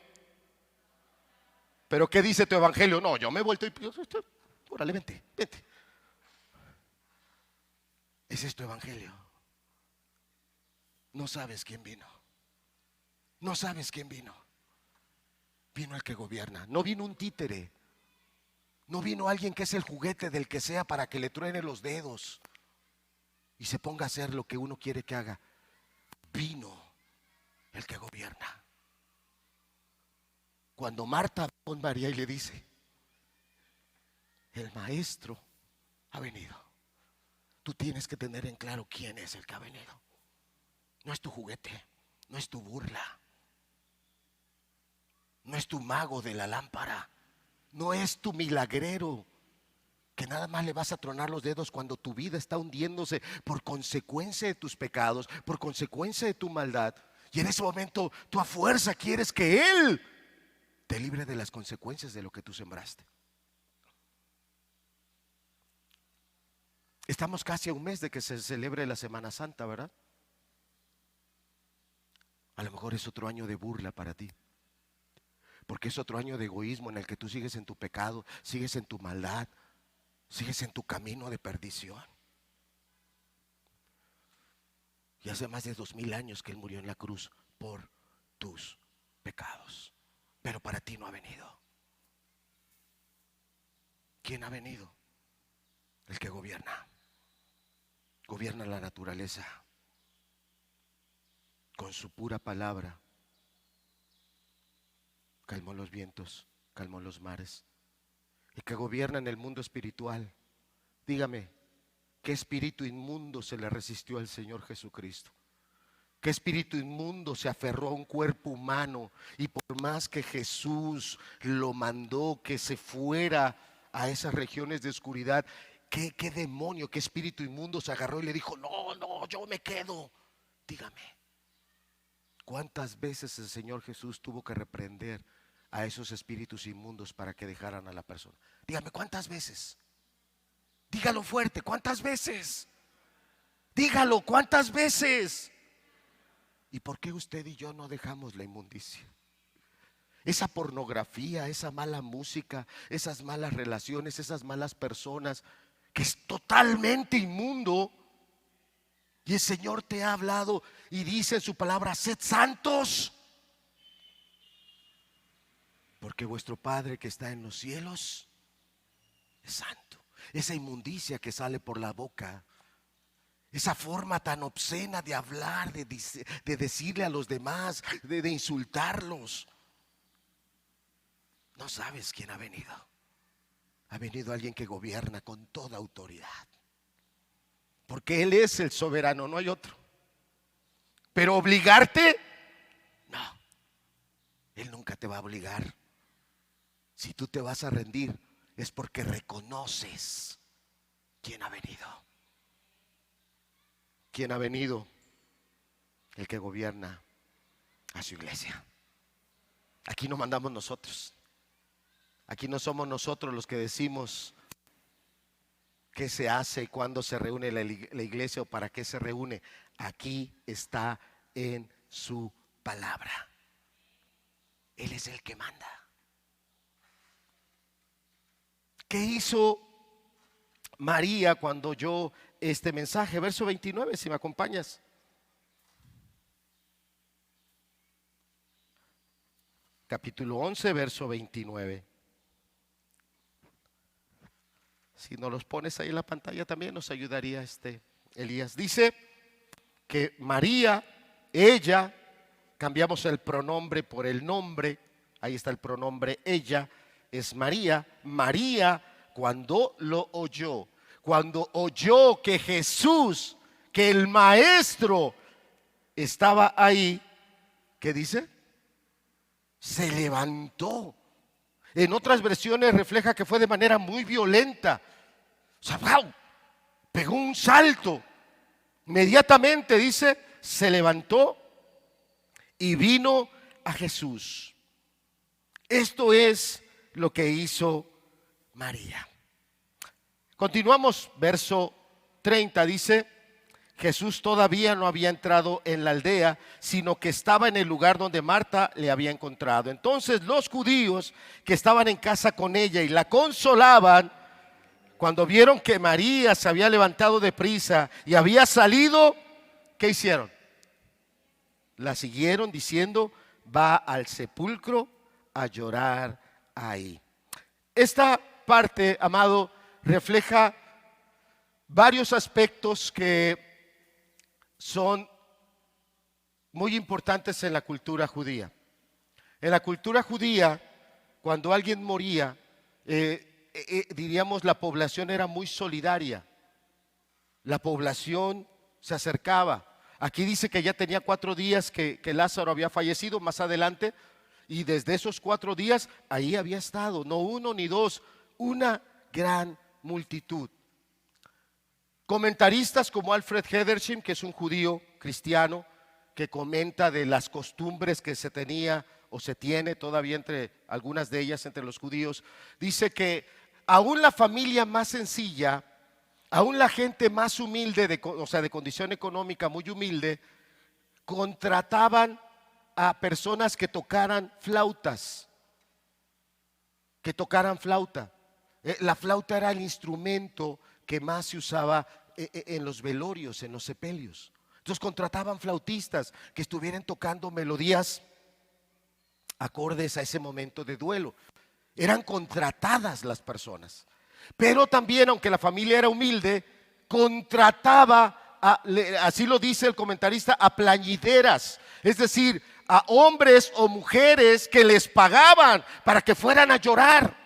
¿Pero qué dice tu evangelio? No, yo me he vuelto y órale, vente. Ese es tu evangelio. No sabes quién vino. No sabes quién vino. Vino el que gobierna. No vino un títere. No vino alguien que es el juguete del que sea para que le truene los dedos y se ponga a hacer lo que uno quiere que haga. Vino el que gobierna. Cuando Marta va con María y le dice, el maestro ha venido, tú tienes que tener en claro quién es el que ha venido. No es tu juguete, no es tu burla, no es tu mago de la lámpara, no es tu milagrero que nada más le vas a tronar los dedos cuando tu vida está hundiéndose por consecuencia de tus pecados, por consecuencia de tu maldad. Y en ese momento tú a fuerza quieres que Él te libre de las consecuencias de lo que tú sembraste. Estamos casi a un mes de que se celebre la Semana Santa, ¿verdad? A lo mejor es otro año de burla para ti, porque es otro año de egoísmo en el que tú sigues en tu pecado, sigues en tu maldad, sigues en tu camino de perdición. Y hace más de 2000 años que Él murió en la cruz por tus pecados, pero para ti no ha venido. ¿Quién ha venido? El que gobierna. Gobierna la naturaleza con su pura palabra. Calmó los vientos, calmó los mares. Y que gobierna en el mundo espiritual. Dígame, ¿qué espíritu inmundo se le resistió al Señor Jesucristo? ¿Qué espíritu inmundo se aferró a un cuerpo humano? Y por más que Jesús lo mandó que se fuera a esas regiones de oscuridad, ¿qué demonio, qué espíritu inmundo se agarró y le dijo, no, yo me quedo? Dígame, ¿cuántas veces el Señor Jesús tuvo que reprender a esos espíritus inmundos para que dejaran a la persona? Dígame, ¿cuántas veces? Dígalo fuerte, ¿cuántas veces? Dígalo, ¿cuántas veces? ¿Y por qué usted y yo no dejamos la inmundicia? Esa pornografía, esa mala música, esas malas relaciones, esas malas personas, que es totalmente inmundo. Y el Señor te ha hablado y dice en su palabra, sed santos, porque vuestro Padre que está en los cielos es santo. Esa inmundicia que sale por la boca, esa forma tan obscena de hablar, de decirle a los demás, de insultarlos. No sabes quién ha venido. Ha venido alguien que gobierna con toda autoridad. Porque Él es el soberano, no hay otro. Pero obligarte, no. Él nunca te va a obligar. Si tú te vas a rendir, es porque reconoces quién ha venido. ¿Quién ha venido? El que gobierna a su iglesia. Aquí no mandamos nosotros. Aquí no somos nosotros los que decimos qué se hace, cuándo se reúne la iglesia o para qué se reúne. Aquí está en su palabra. Él es el que manda. ¿Qué hizo María cuando oyó este mensaje? Verso 29, si me acompañas. Capítulo 11, verso 29. Si nos los pones ahí en la pantalla también nos ayudaría Elías. Dice que María, ella, cambiamos el pronombre por el nombre. Ahí está el pronombre ella, es María. María cuando lo oyó, cuando oyó que Jesús, que el maestro estaba ahí, ¿qué dice? Se levantó. En otras versiones refleja que fue de manera muy violenta. O sea, ¡wow! Pegó un salto. Inmediatamente, dice, se levantó y vino a Jesús. Esto es lo que hizo María. Continuamos, verso 30, dice: Jesús todavía no había entrado en la aldea, sino que estaba en el lugar donde Marta le había encontrado. Entonces los judíos que estaban en casa con ella y la consolaban, cuando vieron que María se había levantado de prisa y había salido, ¿qué hicieron? La siguieron diciendo: va al sepulcro a llorar ahí. Esta parte, amado, refleja varios aspectos que son muy importantes en la cultura judía. En la cultura judía, cuando alguien moría, diríamos, la población era muy solidaria. La población se acercaba. Aquí dice que ya tenía 4 días que Lázaro había fallecido, más adelante, y desde esos 4 días ahí había estado, no uno ni dos, una gran multitud. Comentaristas como Alfred Hedersheim, que es un judío cristiano, que comenta de las costumbres que se tenía o se tiene todavía entre algunas de ellas entre los judíos, dice que aún la familia más sencilla, aún la gente más humilde, o sea, de condición económica muy humilde, contrataban a personas que tocaran flautas, que tocaran flauta. La flauta era el instrumento que más se usaba en los velorios, en los sepelios. Entonces contrataban flautistas que estuvieran tocando melodías acordes a ese momento de duelo. Eran contratadas las personas. Pero también, aunque la familia era humilde, contrataba, así lo dice el comentarista, a plañideras, es decir, a hombres o mujeres que les pagaban para que fueran a llorar.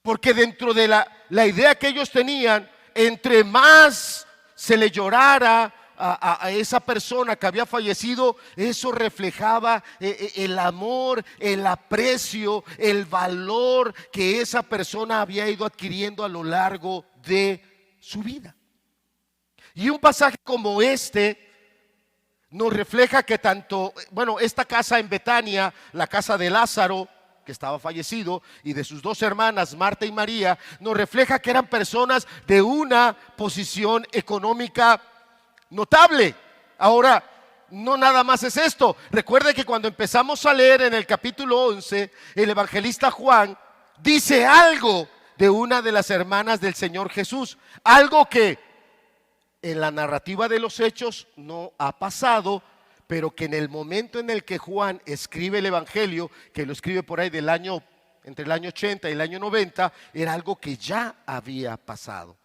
Porque dentro de la idea que ellos tenían, entre más se le llorara a esa persona que había fallecido, eso reflejaba el amor, el aprecio, el valor que esa persona había ido adquiriendo a lo largo de su vida. Y un pasaje como este nos refleja que tanto, bueno, esta casa en Betania, la casa de Lázaro, que estaba fallecido, y de sus 2 hermanas, Marta y María, nos refleja que eran personas de una posición económica notable. Ahora, no nada más es esto. Recuerde que cuando empezamos a leer en el capítulo 11, el evangelista Juan dice algo de una de las hermanas del Señor Jesús, algo que en la narrativa de los hechos no ha pasado, pero que en el momento en el que Juan escribe el evangelio, que lo escribe por ahí entre el año 80 y el año 90, era algo que ya había pasado.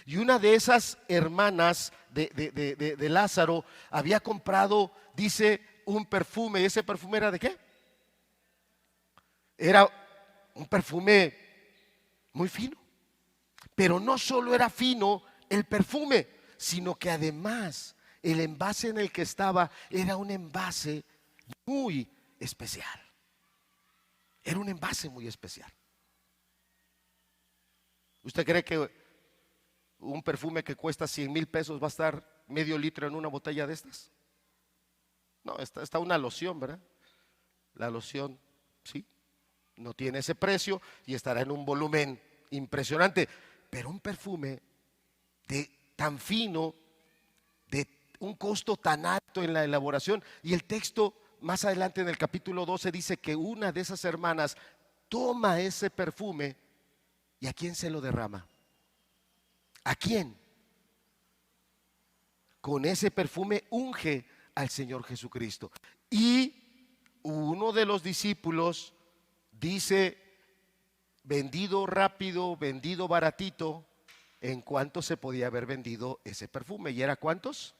Y una de esas hermanas de Lázaro había comprado, dice, un perfume. ¿Y ese perfume era de qué? Era un perfume muy fino. Pero no solo era fino el perfume, sino que además el envase en el que estaba era un envase muy especial. Era un envase muy especial. ¿Usted cree que un perfume que cuesta 100,000 pesos va a estar medio litro en una botella de estas? No, está una loción, ¿verdad? La loción, sí, no tiene ese precio y estará en un volumen impresionante. Pero un perfume tan fino, de un costo tan alto en la elaboración. Y el texto más adelante en el capítulo 12 dice que una de esas hermanas toma ese perfume y ¿a quién se lo derrama? ¿A quién? Con ese perfume unge al Señor Jesucristo. Y uno de los discípulos dice: vendido rápido, vendido baratito. ¿En cuánto se podía haber vendido ese perfume? ¿Y era cuántos?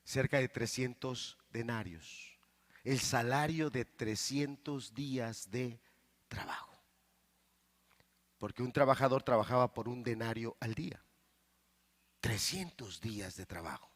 Cerca de 300 denarios. El salario de 300 días de trabajo. porque un trabajador trabajaba por un denario al día. 300 días de trabajo.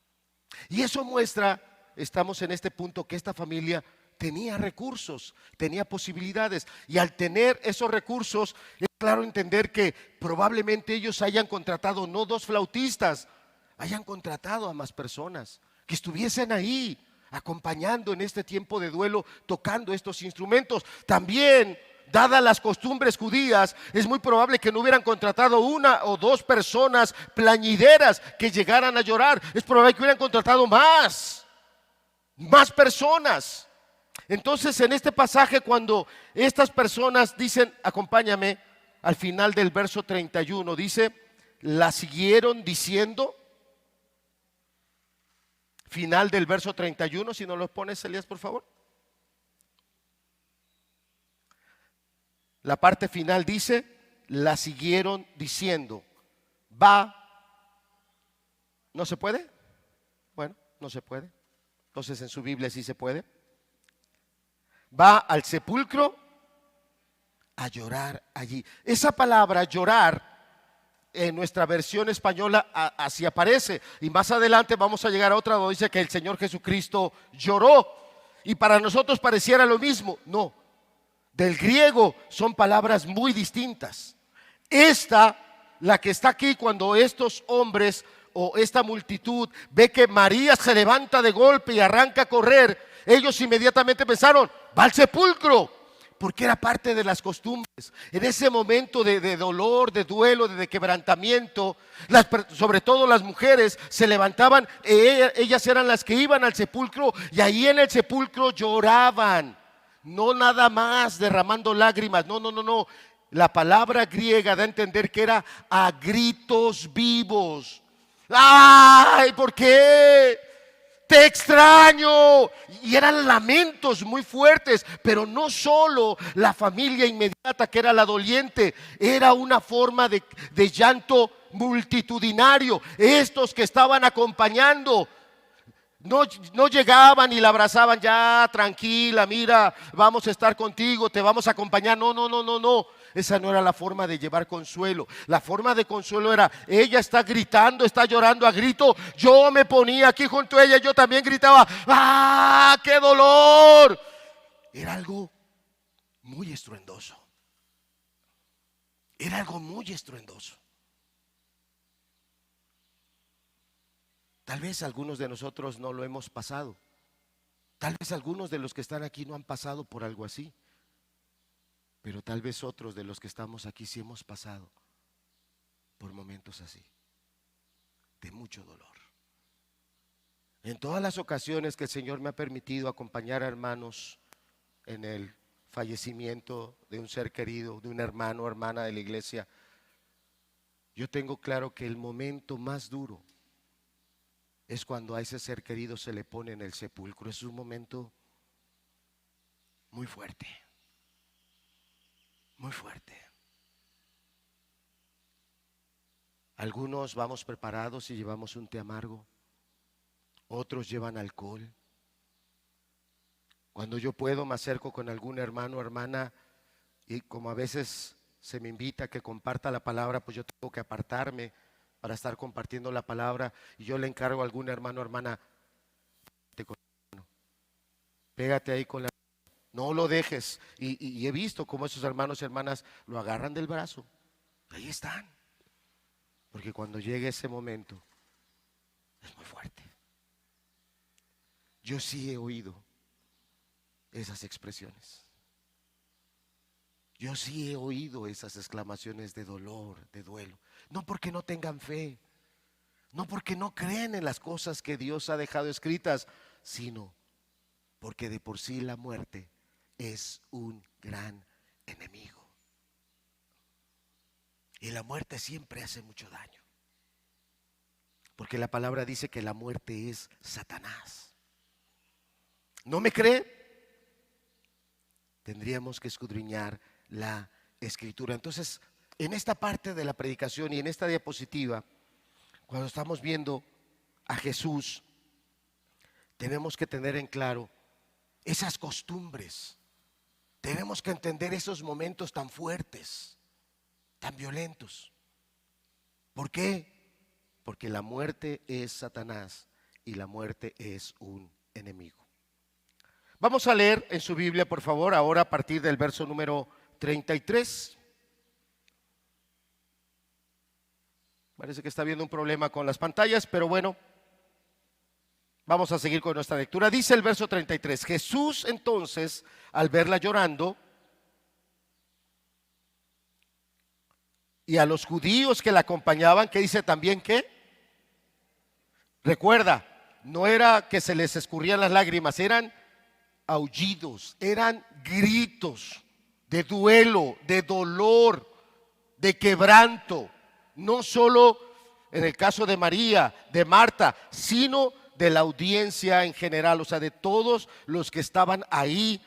Y eso muestra, estamos en este punto, que esta familia tenía recursos, tenía posibilidades. Y al tener esos recursos, es claro entender que probablemente ellos hayan contratado no 2 flautistas, hayan contratado a más personas que estuviesen ahí acompañando en este tiempo de duelo, tocando estos instrumentos. También, dadas las costumbres judías, es muy probable que no hubieran contratado 1 o 2 personas plañideras que llegaran a llorar. Es probable que hubieran contratado más personas. Entonces, en este pasaje, cuando estas personas dicen, acompáñame al final del verso 31, dice, la siguieron diciendo. Final del verso 31, si no lo pones, Elías, por favor. La parte final dice, la siguieron diciendo, va. ¿No se puede? Bueno, no se puede. Entonces en su Biblia sí se puede. Va al sepulcro a llorar allí. Esa palabra llorar en nuestra versión española así aparece, y más adelante vamos a llegar a otra donde dice que el Señor Jesucristo lloró, y para nosotros pareciera lo mismo. No, del griego son palabras muy distintas. La que está aquí, cuando estos hombres o esta multitud ve que María se levanta de golpe y arranca a correr, ellos inmediatamente pensaron, va al sepulcro, porque era parte de las costumbres. En ese momento de dolor, de duelo, de quebrantamiento, sobre todo las mujeres se levantaban, ellas eran las que iban al sepulcro, y ahí en el sepulcro lloraban, no nada más derramando lágrimas, no. La palabra griega da a entender que era a gritos vivos. ¡Ay! ¿Por qué? Te extraño. Y eran lamentos muy fuertes, pero no solo la familia inmediata, que era la doliente, era una forma de llanto multitudinario. Estos que estaban acompañando no llegaban y la abrazaban, ya tranquila, mira, vamos a estar contigo, te vamos a acompañar. No. Esa no era la forma de llevar consuelo. La forma de consuelo era, ella está gritando, está llorando a grito, yo me ponía aquí junto a ella, yo también gritaba, ¡ah, qué dolor! Era algo muy estruendoso. Era algo muy estruendoso. Tal vez algunos de nosotros no lo hemos pasado. Tal vez algunos de los que están aquí no han pasado por algo así. Pero tal vez otros de los que estamos aquí sí hemos pasado por momentos así, de mucho dolor. En todas las ocasiones que el Señor me ha permitido acompañar a hermanos en el fallecimiento de un ser querido, de un hermano o hermana de la iglesia, yo tengo claro que el momento más duro es cuando a ese ser querido se le pone en el sepulcro. Es un momento muy fuerte. Muy fuerte. Algunos vamos preparados y llevamos un té amargo. Otros llevan alcohol. Cuando yo puedo me acerco con algún hermano o hermana, y como a veces se me invita a que comparta la palabra, pues yo tengo que apartarme para estar compartiendo la palabra, y yo le encargo a algún hermano o hermana, pégate ahí con la... No lo dejes. Y he visto cómo esos hermanos y hermanas lo agarran del brazo. Ahí están. Porque cuando llegue ese momento es muy fuerte. Yo sí he oído esas expresiones. Yo sí he oído esas exclamaciones de dolor, de duelo. No porque no tengan fe, no porque no creen en las cosas que Dios ha dejado escritas, sino porque de por sí la muerte es un gran enemigo. Y la muerte siempre hace mucho daño. Porque la palabra dice que la muerte es Satanás. ¿No me cree? Tendríamos que escudriñar la Escritura. Entonces, en esta parte de la predicación y en esta diapositiva, cuando estamos viendo a Jesús, tenemos que tener en claro esas costumbres. Tenemos que entender esos momentos tan fuertes. tan violentos. ¿Por qué? Porque la muerte es Satanás y la muerte es un enemigo. Vamos a leer en su Biblia, por favor, ahora a partir del verso número 33. Parece que está habiendo un problema con las pantallas, pero bueno, vamos a seguir con nuestra lectura. Dice el verso 33: Jesús entonces, al verla llorando, y a los judíos que la acompañaban, que dice también que, recuerda, no era que se les escurrían las lágrimas, eran aullidos, eran gritos de duelo, de dolor, de quebranto, no solo en el caso de María, de Marta, sino de la audiencia en general, o sea, de todos los que estaban ahí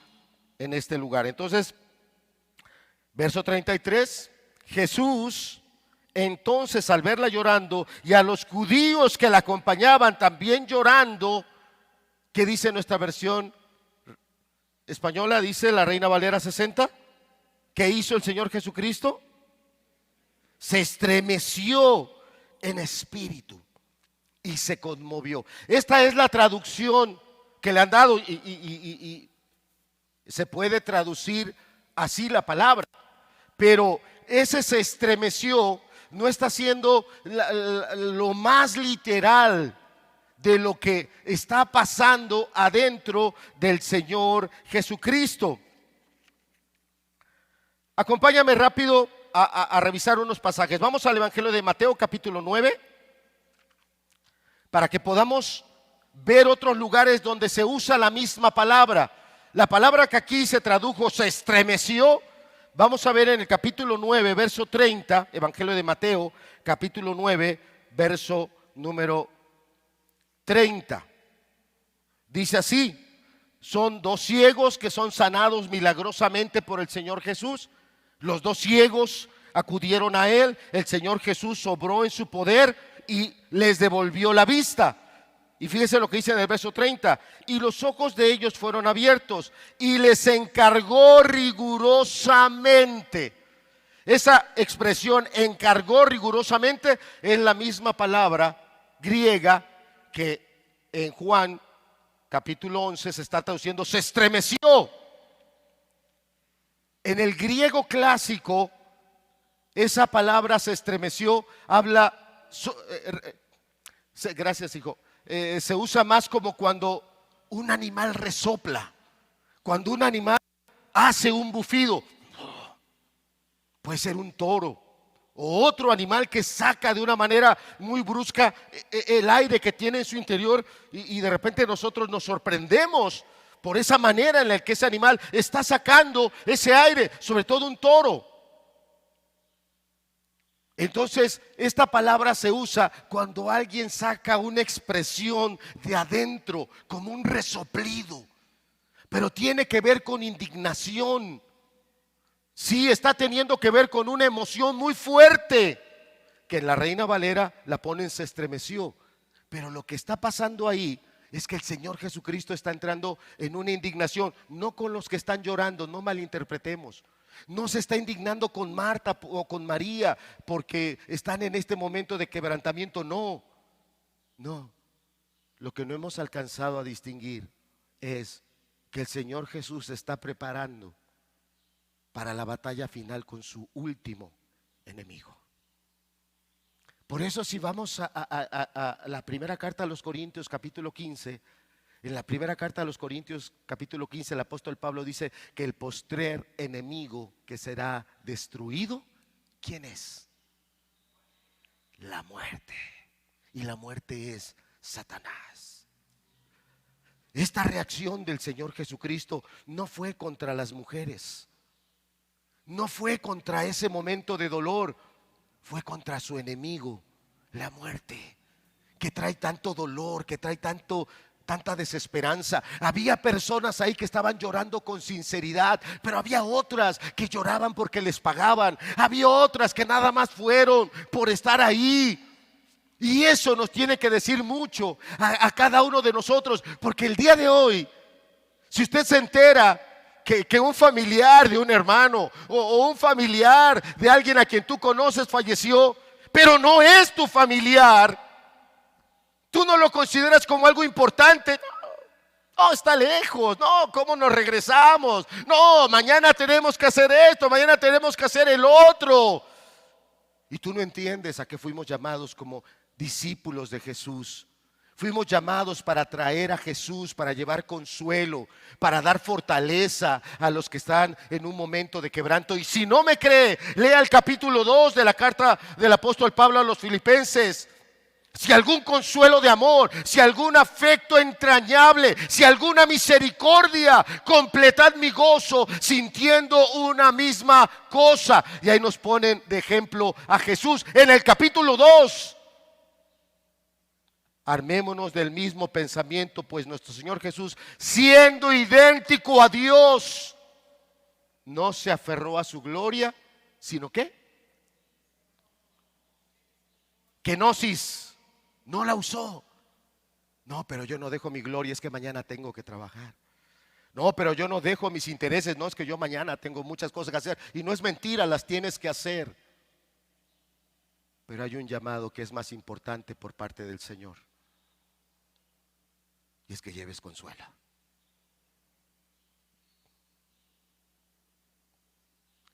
en este lugar. Entonces, verso 33, Jesús entonces, al verla llorando y a los judíos que la acompañaban también llorando, ¿qué dice nuestra versión española? Dice la Reina Valera 60. ¿Qué hizo el Señor Jesucristo? Se estremeció en espíritu y se conmovió. Esta es la traducción que le han dado y se puede traducir así la palabra, pero ese se estremeció no está siendo lo más literal de lo que está pasando adentro del Señor Jesucristo. Acompáñame rápido a revisar unos pasajes. Vamos al Evangelio de Mateo capítulo 9 para que podamos ver otros lugares donde se usa la misma palabra. La palabra que aquí se tradujo se estremeció. Vamos a ver en el capítulo 9, verso 30, Evangelio de Mateo, capítulo 9, verso número 30. Dice así: son dos ciegos que son sanados milagrosamente por el Señor Jesús. Los dos ciegos acudieron a Él, el Señor Jesús obró en su poder y les devolvió la vista. Y fíjese lo que dice en el verso 30: y los ojos de ellos fueron abiertos y les encargó rigurosamente. Esa expresión, encargó rigurosamente, es la misma palabra griega que en Juan capítulo 11 se está traduciendo se estremeció. En el griego clásico, esa palabra se estremeció, habla, gracias hijo, se usa más como cuando un animal resopla, cuando un animal hace un bufido. Puede ser un toro o otro animal que saca de una manera muy brusca el aire que tiene en su interior y de repente nosotros nos sorprendemos por esa manera en la que ese animal está sacando ese aire, sobre todo un toro. Entonces, esta palabra se usa cuando alguien saca una expresión de adentro, como un resoplido, pero tiene que ver con indignación. Sí, está teniendo que ver con una emoción muy fuerte, que en la Reina Valera la ponen se estremeció. Pero lo que está pasando ahí es que el Señor Jesucristo está entrando en una indignación, no con los que están llorando, no malinterpretemos. No se está indignando con Marta o con María porque están en este momento de quebrantamiento, no. Lo que no hemos alcanzado a distinguir es que el Señor Jesús se está preparando para la batalla final con su último enemigo. Por eso, si vamos a la primera carta a los Corintios capítulo 15, en la primera carta a los Corintios capítulo 15 el apóstol Pablo dice que el postrer enemigo que será destruido, ¿quién es? La muerte. Y la muerte es Satanás. Esta reacción del Señor Jesucristo no fue contra las mujeres, no fue contra ese momento de dolor, fue contra su enemigo, la muerte, que trae tanto dolor, que trae tanta desesperanza. Había personas ahí que estaban llorando con sinceridad, pero había otras que lloraban porque les pagaban. Había otras que nada más fueron por estar ahí. Y eso nos tiene que decir mucho a cada uno de nosotros, porque el día de hoy, si usted se entera que un familiar de un hermano o un familiar de alguien a quien tú conoces falleció, pero no es tu familiar, tú no lo consideras como algo importante. No, está lejos. No, ¿cómo nos regresamos? No, mañana tenemos que hacer esto, mañana tenemos que hacer el otro. Y tú no entiendes a qué fuimos llamados como discípulos de Jesús. Fuimos llamados para traer a Jesús, para llevar consuelo, para dar fortaleza a los que están en un momento de quebranto. Y si no me cree, lea el capítulo 2 de la carta del apóstol Pablo a los Filipenses. Si algún consuelo de amor, si algún afecto entrañable, si alguna misericordia, completad mi gozo sintiendo una misma cosa. Y ahí nos ponen de ejemplo a Jesús en el capítulo 2. Armémonos del mismo pensamiento, pues nuestro Señor Jesús, siendo idéntico a Dios, no se aferró a su gloria, sino que kenosis. No la usó. No, pero yo no dejo mi gloria, es que mañana tengo que trabajar. No, pero yo no dejo mis intereses, no, es que yo mañana tengo muchas cosas que hacer. Y no es mentira, las tienes que hacer. Pero hay un llamado que es más importante por parte del Señor. Y es que lleves consuelo.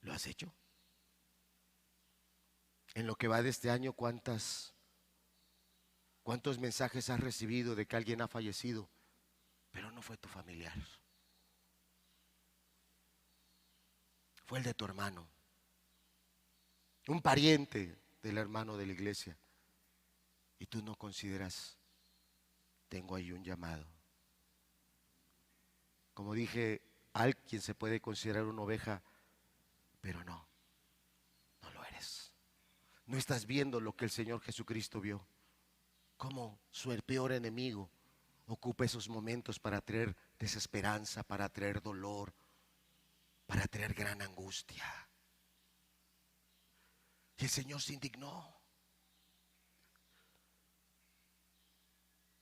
¿Lo has hecho? En lo que va de este año, ¿cuántos mensajes has recibido de que alguien ha fallecido, pero no fue tu familiar? Fue el de tu hermano, un pariente del hermano de la iglesia. Y tú no consideras, tengo ahí un llamado. Como dije, alguien se puede considerar una oveja, pero no lo eres. No estás viendo lo que el Señor Jesucristo vio. Cómo su peor enemigo ocupa esos momentos para traer desesperanza, para traer dolor, para traer gran angustia. Y el Señor se indignó.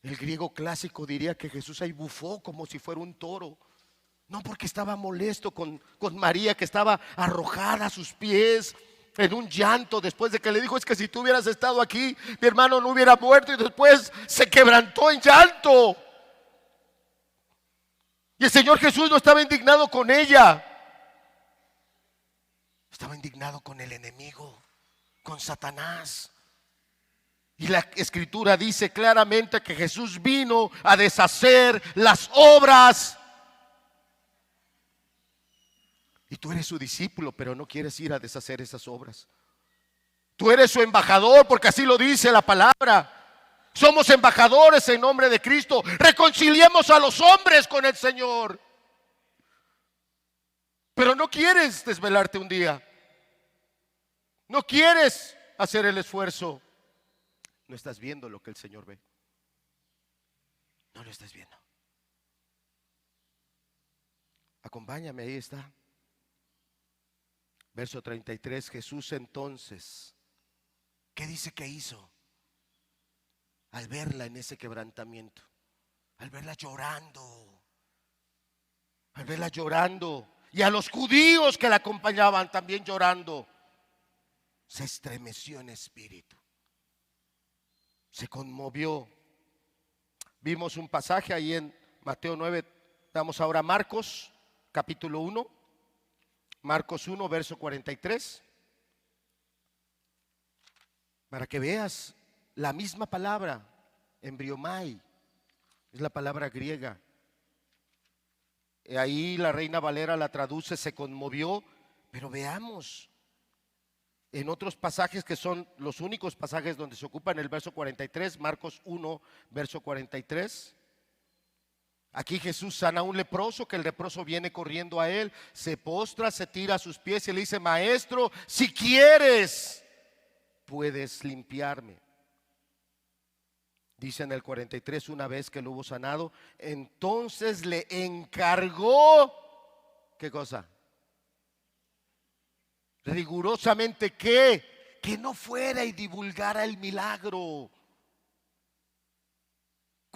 El griego clásico diría que Jesús ahí bufó como si fuera un toro. No, porque estaba molesto con María, que estaba arrojada a sus pies en un llanto después de que le dijo, es que si tú hubieras estado aquí, mi hermano no hubiera muerto. Y después se quebrantó en llanto. Y el Señor Jesús no estaba indignado con ella, estaba indignado con el enemigo, con Satanás. Y la Escritura dice claramente que Jesús vino a deshacer las obras. Y tú eres su discípulo, pero no quieres ir a deshacer esas obras. Tú eres su embajador, porque así lo dice la palabra. Somos embajadores en nombre de Cristo. Reconciliemos a los hombres con el Señor. Pero no quieres desvelarte un día. No quieres hacer el esfuerzo. No estás viendo lo que el Señor ve. No lo estás viendo. Acompáñame, ahí está. Verso 33, Jesús entonces, ¿qué dice que hizo? Al verla en ese quebrantamiento, al verla llorando, y a los judíos que la acompañaban también llorando, se estremeció en espíritu, se conmovió. Vimos un pasaje ahí en Mateo 9, damos ahora a Marcos, capítulo 1. Marcos 1, verso 43, para que veas la misma palabra, embriomai, es la palabra griega. Ahí la Reina Valera la traduce, se conmovió, pero veamos en otros pasajes que son los únicos pasajes donde se ocupa en el verso 43, Marcos 1, verso 43. Aquí Jesús sana a un leproso, que el leproso viene corriendo a él, se postra, se tira a sus pies y le dice, maestro, si quieres, puedes limpiarme. Dice en el 43, una vez que lo hubo sanado, entonces le encargó, ¿qué cosa? Rigurosamente que no fuera y divulgara el milagro.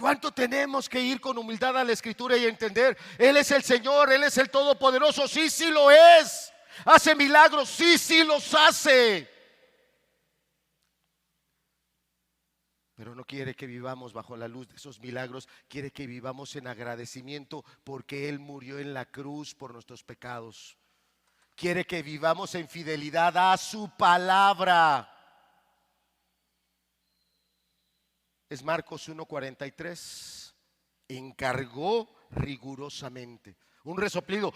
¿Cuánto tenemos que ir con humildad a la Escritura y entender? Él es el Señor, Él es el Todopoderoso. Sí, sí lo es. Hace milagros, sí, sí los hace. Pero no quiere que vivamos bajo la luz de esos milagros. Quiere que vivamos en agradecimiento porque Él murió en la cruz por nuestros pecados. Quiere que vivamos en fidelidad a su palabra. Es Marcos 1:43. Encargó rigurosamente. Un resoplido.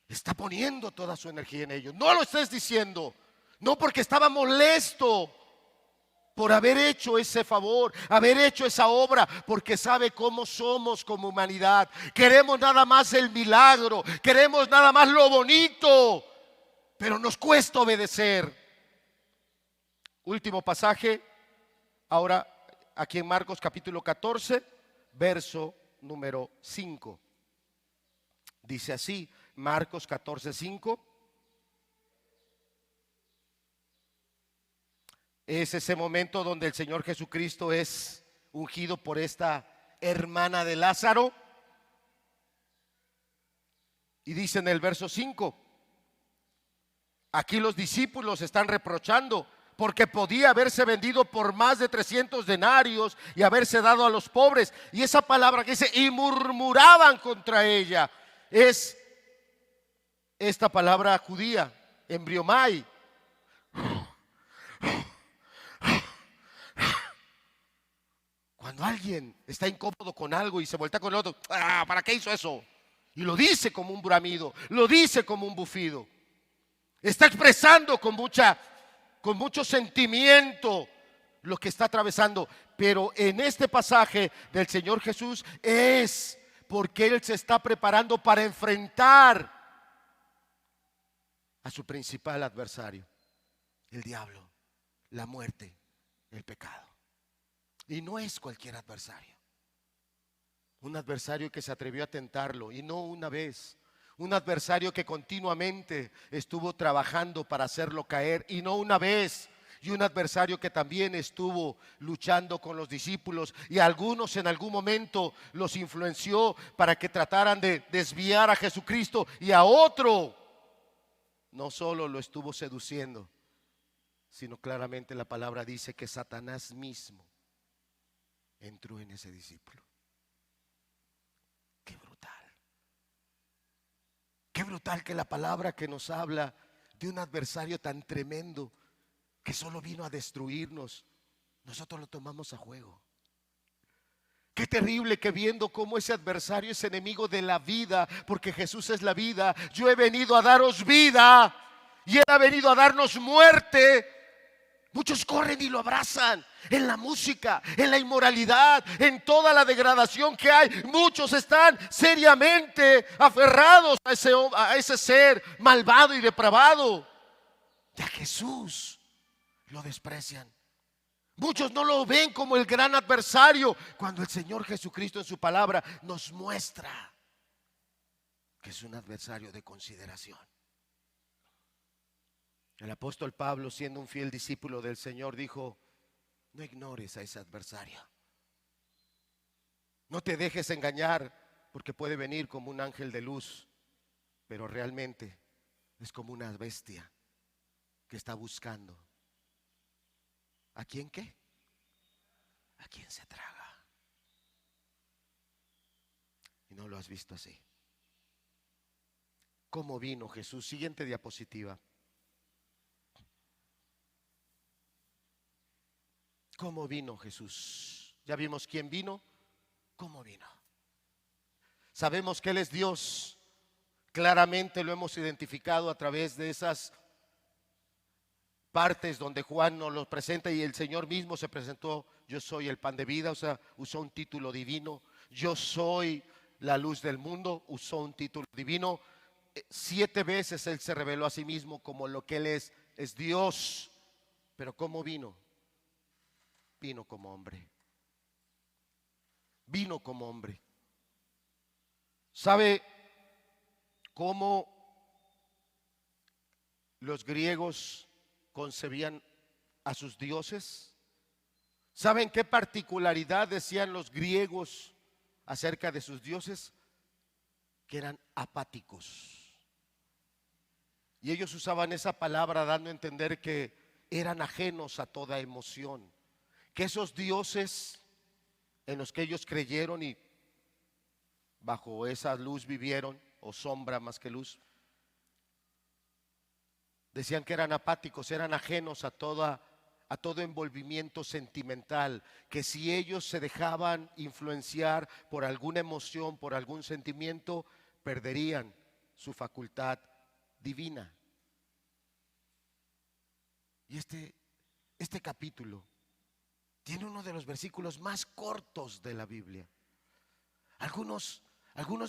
Está poniendo toda su energía en ello. No lo estés diciendo. No, porque estaba molesto por haber hecho ese favor, haber hecho esa obra, porque sabe cómo somos como humanidad. Queremos nada más el milagro, queremos nada más lo bonito, pero nos cuesta obedecer. Último pasaje, ahora aquí en Marcos capítulo 14, verso número 5. Dice así, Marcos 14:5. Es ese momento donde el Señor Jesucristo es ungido por esta hermana de Lázaro. Y dice en el verso 5, aquí los discípulos están reprochando porque podía haberse vendido por más de 300 denarios y haberse dado a los pobres. Y esa palabra que dice, y murmuraban contra ella, es esta palabra judía, embriomai. Cuando alguien está incómodo con algo y se voltea con el otro, ¿para qué hizo eso? Y lo dice como un bramido, lo dice como un bufido. Está expresando con mucho sentimiento lo que está atravesando. Pero en este pasaje del Señor Jesús es porque Él se está preparando para enfrentar a su principal adversario, el diablo, la muerte, el pecado. Y no es cualquier adversario. Un adversario que se atrevió a tentarlo, y no una vez. Un adversario que continuamente estuvo trabajando para hacerlo caer, y no una vez. Y un adversario que también estuvo luchando con los discípulos, y algunos en algún momento los influenció para que trataran de desviar a Jesucristo, y a otro no solo lo estuvo seduciendo, sino claramente la palabra dice que Satanás mismo entró en ese discípulo. Qué brutal. Qué brutal que la palabra que nos habla de un adversario tan tremendo que solo vino a destruirnos, nosotros lo tomamos a juego. Qué terrible que viendo cómo ese adversario es enemigo de la vida, porque Jesús es la vida. Yo he venido a daros vida y Él ha venido a darnos muerte. Muchos corren y lo abrazan en la música, en la inmoralidad, en toda la degradación que hay. Muchos están seriamente aferrados a ese ser malvado y depravado. Y a Jesús lo desprecian. Muchos no lo ven como el gran adversario, cuando el Señor Jesucristo en su palabra nos muestra que es un adversario de consideración. El apóstol Pablo, siendo un fiel discípulo del Señor, dijo: no ignores a ese adversario. No te dejes engañar, porque puede venir como un ángel de luz, pero realmente es como una bestia que está buscando. ¿A quién qué? ¿A quién se traga? Y no lo has visto así. ¿Cómo vino Jesús? Siguiente diapositiva. ¿Cómo vino Jesús? Ya vimos quién vino, cómo vino. Sabemos que Él es Dios. Claramente lo hemos identificado a través de esas partes donde Juan nos lo presenta, y el Señor mismo se presentó: yo soy el pan de vida. O sea, usó un título divino. Yo soy la luz del mundo, usó un título divino. 7 veces Él se reveló a sí mismo como lo que Él es Dios. Pero ¿cómo vino? Vino como hombre. Vino como hombre. ¿Sabe cómo los griegos concebían a sus dioses? ¿Saben qué particularidad decían los griegos acerca de sus dioses? Que eran apáticos. Y ellos usaban esa palabra dando a entender que eran ajenos a toda emoción. Que esos dioses en los que ellos creyeron y bajo esa luz vivieron, o sombra más que luz, decían que eran apáticos, eran ajenos a todo envolvimiento sentimental, que si ellos se dejaban influenciar por alguna emoción, por algún sentimiento, perderían su facultad divina. Y este capítulo tiene uno de los versículos más cortos de la Biblia. Algunos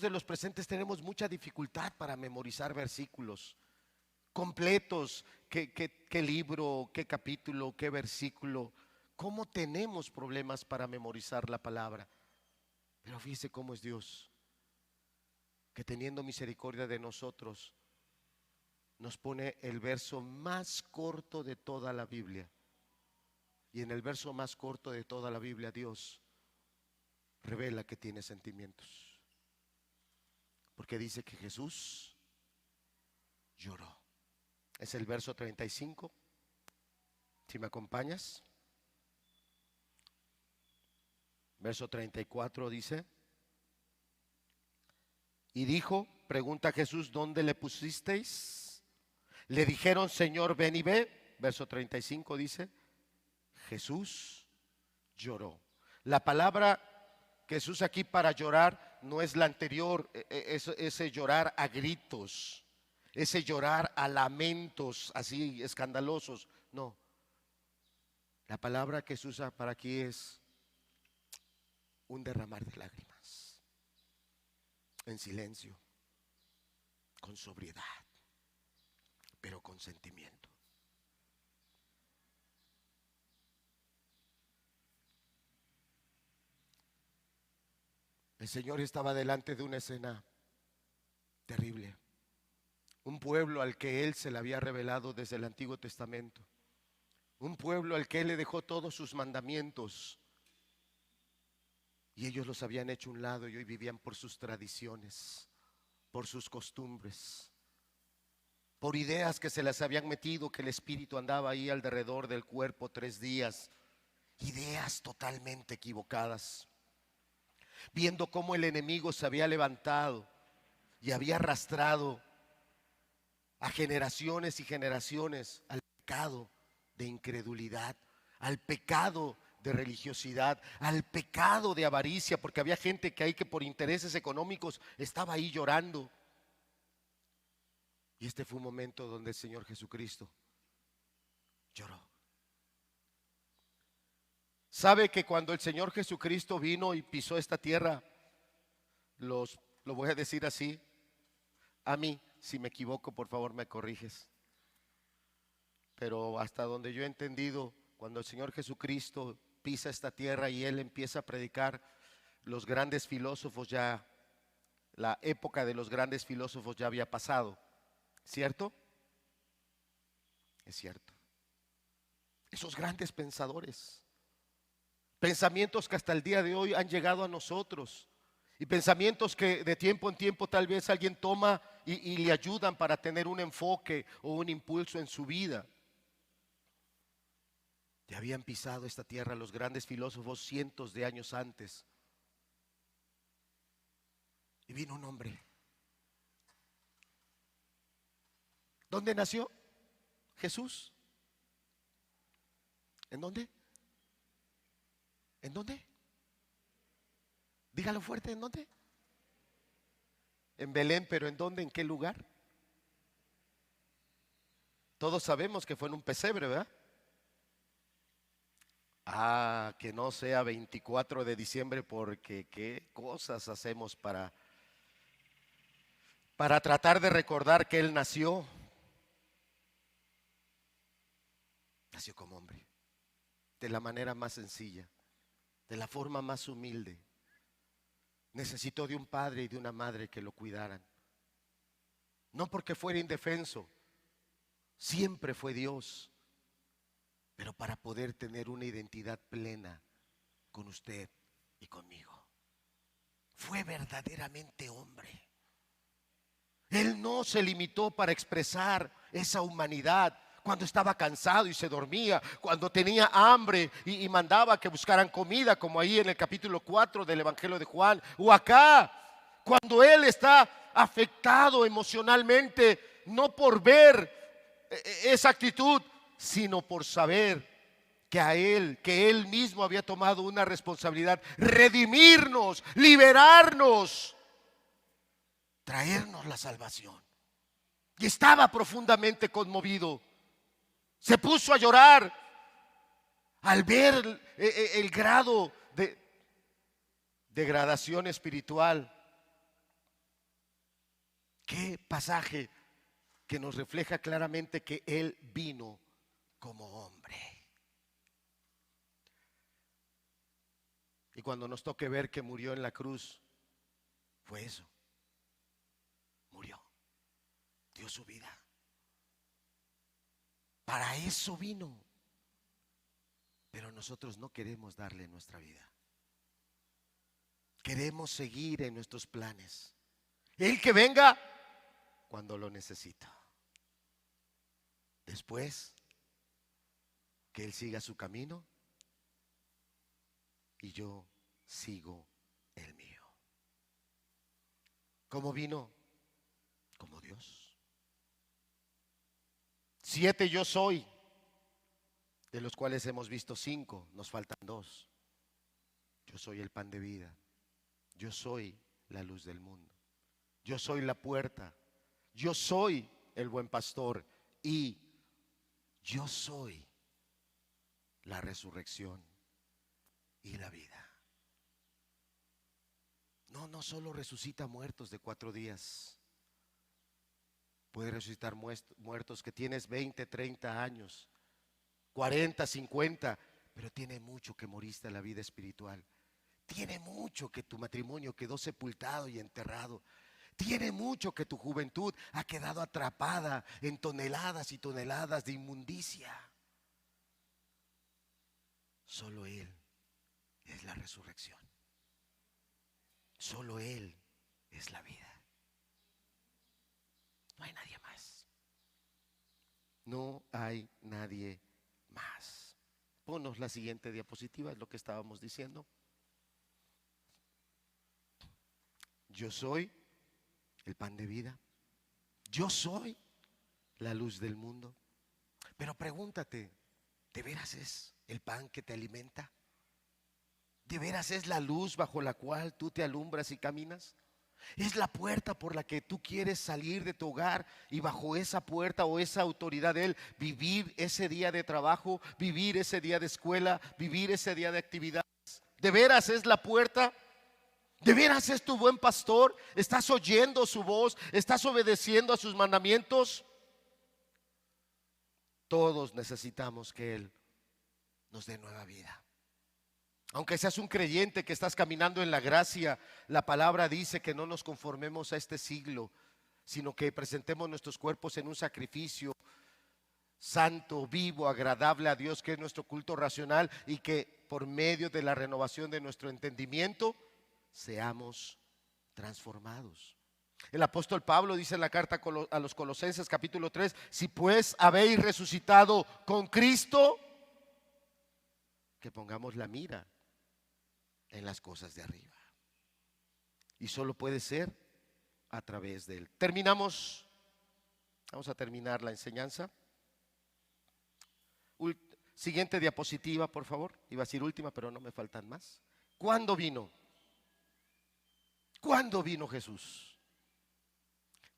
de los presentes tenemos mucha dificultad para memorizar versículos completos, qué libro, qué capítulo, qué versículo. ¿Cómo tenemos problemas para memorizar la palabra? Pero fíjese cómo es Dios, que teniendo misericordia de nosotros, nos pone el verso más corto de toda la Biblia. Y en el verso más corto de toda la Biblia, Dios revela que tiene sentimientos. Porque dice que Jesús lloró. Es el verso 35. Si me acompañas. Verso 34 dice: y dijo, pregunta Jesús, ¿dónde le pusisteis? Le dijeron, Señor, ven y ve. Verso 35 dice, Jesús lloró. La palabra que se usa aquí para llorar no es la anterior, ese llorar a gritos, ese llorar a lamentos así escandalosos. No, la palabra que se usa para aquí es un derramar de lágrimas, en silencio, con sobriedad, pero con sentimiento. El Señor estaba delante de una escena terrible. Un pueblo al que Él se le había revelado desde el Antiguo Testamento. Un pueblo al que Él le dejó todos sus mandamientos. Y ellos los habían hecho a un lado y hoy vivían por sus tradiciones, por sus costumbres, por ideas que se les habían metido, que el espíritu andaba ahí alrededor del cuerpo 3 días. Ideas totalmente equivocadas. Viendo cómo el enemigo se había levantado y había arrastrado a generaciones y generaciones al pecado de incredulidad, al pecado de religiosidad, al pecado de avaricia, porque había gente que ahí que por intereses económicos estaba ahí llorando. Y este fue un momento donde el Señor Jesucristo lloró. ¿Sabe que cuando el Señor Jesucristo vino y pisó esta tierra, lo voy a decir así, a mí, si me equivoco, por favor me corriges, pero hasta donde yo he entendido, cuando el Señor Jesucristo pisa esta tierra y Él empieza a predicar, los grandes filósofos ya, la época de los grandes filósofos ya había pasado, ¿cierto? Es cierto. Esos grandes pensadores, pensamientos que hasta el día de hoy han llegado a nosotros y pensamientos que de tiempo en tiempo tal vez alguien toma y le ayudan para tener un enfoque o un impulso en su vida. Ya habían pisado esta tierra los grandes filósofos cientos de años antes. Y vino un hombre. ¿Dónde nació Jesús? ¿En dónde? ¿En dónde? Dígalo fuerte, ¿en dónde? En Belén, pero ¿en dónde? ¿En qué lugar? Todos sabemos que fue en un pesebre, ¿verdad? Ah, que no sea 24 de diciembre, porque qué cosas hacemos para tratar de recordar que Él nació. Nació como hombre, de la manera más sencilla, de la forma más humilde. Necesitó de un padre y de una madre que lo cuidaran. No porque fuera indefenso, siempre fue Dios. pero para poder tener una identidad plena con usted y conmigo. Fue verdaderamente hombre. Él no se limitó para expresar esa humanidad cuando estaba cansado y se dormía, cuando tenía hambre y mandaba que buscaran comida, como ahí en el capítulo 4 del Evangelio de Juan, o acá, cuando él está afectado emocionalmente, no por ver esa actitud, sino por saber que él mismo había tomado una responsabilidad: redimirnos, liberarnos, traernos la salvación. Y estaba profundamente conmovido. Se puso a llorar al ver el grado de degradación espiritual. Qué pasaje que nos refleja claramente que él vino como hombre. Y cuando nos toque ver que murió en la cruz, fue eso. Murió, dio su vida. Para eso vino. Pero nosotros no queremos darle nuestra vida. Queremos seguir en nuestros planes. Él que venga cuando lo necesita. Después, que Él siga su camino y yo sigo el mío. ¿Cómo vino? Como Dios. 7 yo soy, de los cuales hemos visto 5, nos faltan 2. Yo soy el pan de vida. Yo soy la luz del mundo. Yo soy la puerta. Yo soy el buen pastor. Y yo soy la resurrección y la vida. No solo resucita muertos de 4 días. Puede resucitar muertos que tienes 20, 30 años, 40, 50, pero tiene mucho que moriste a la vida espiritual. Tiene mucho que tu matrimonio quedó sepultado y enterrado. Tiene mucho que tu juventud ha quedado atrapada en toneladas y toneladas de inmundicia. Solo Él es la resurrección. Solo Él es la vida. No hay nadie más. No hay nadie más. Ponnos la siguiente diapositiva, es lo que estábamos diciendo. Yo soy el pan de vida. Yo soy la luz del mundo. Pero pregúntate, ¿de veras es el pan que te alimenta? ¿De veras es la luz bajo la cual tú te alumbras y caminas? Es la puerta por la que tú quieres salir de tu hogar y bajo esa puerta o esa autoridad de Él vivir ese día de trabajo, vivir ese día de escuela, vivir ese día de actividades. ¿De veras es la puerta? ¿De veras es tu buen pastor? ¿Estás oyendo su voz? ¿Estás obedeciendo a sus mandamientos? Todos necesitamos que Él nos dé nueva vida. Aunque seas un creyente que estás caminando en la gracia, la palabra dice que no nos conformemos a este siglo, sino que presentemos nuestros cuerpos en un sacrificio santo, vivo, agradable a Dios, que es nuestro culto racional, y que por medio de la renovación de nuestro entendimiento seamos transformados. El apóstol Pablo dice en la carta a los Colosenses capítulo 3: si pues habéis resucitado con Cristo, que pongamos la mira en las cosas de arriba. Y solo puede ser a través de Él. Terminamos. Vamos a terminar la enseñanza. Siguiente diapositiva, por favor. Iba a decir última, pero no me faltan más. ¿Cuándo vino? ¿Cuándo vino Jesús?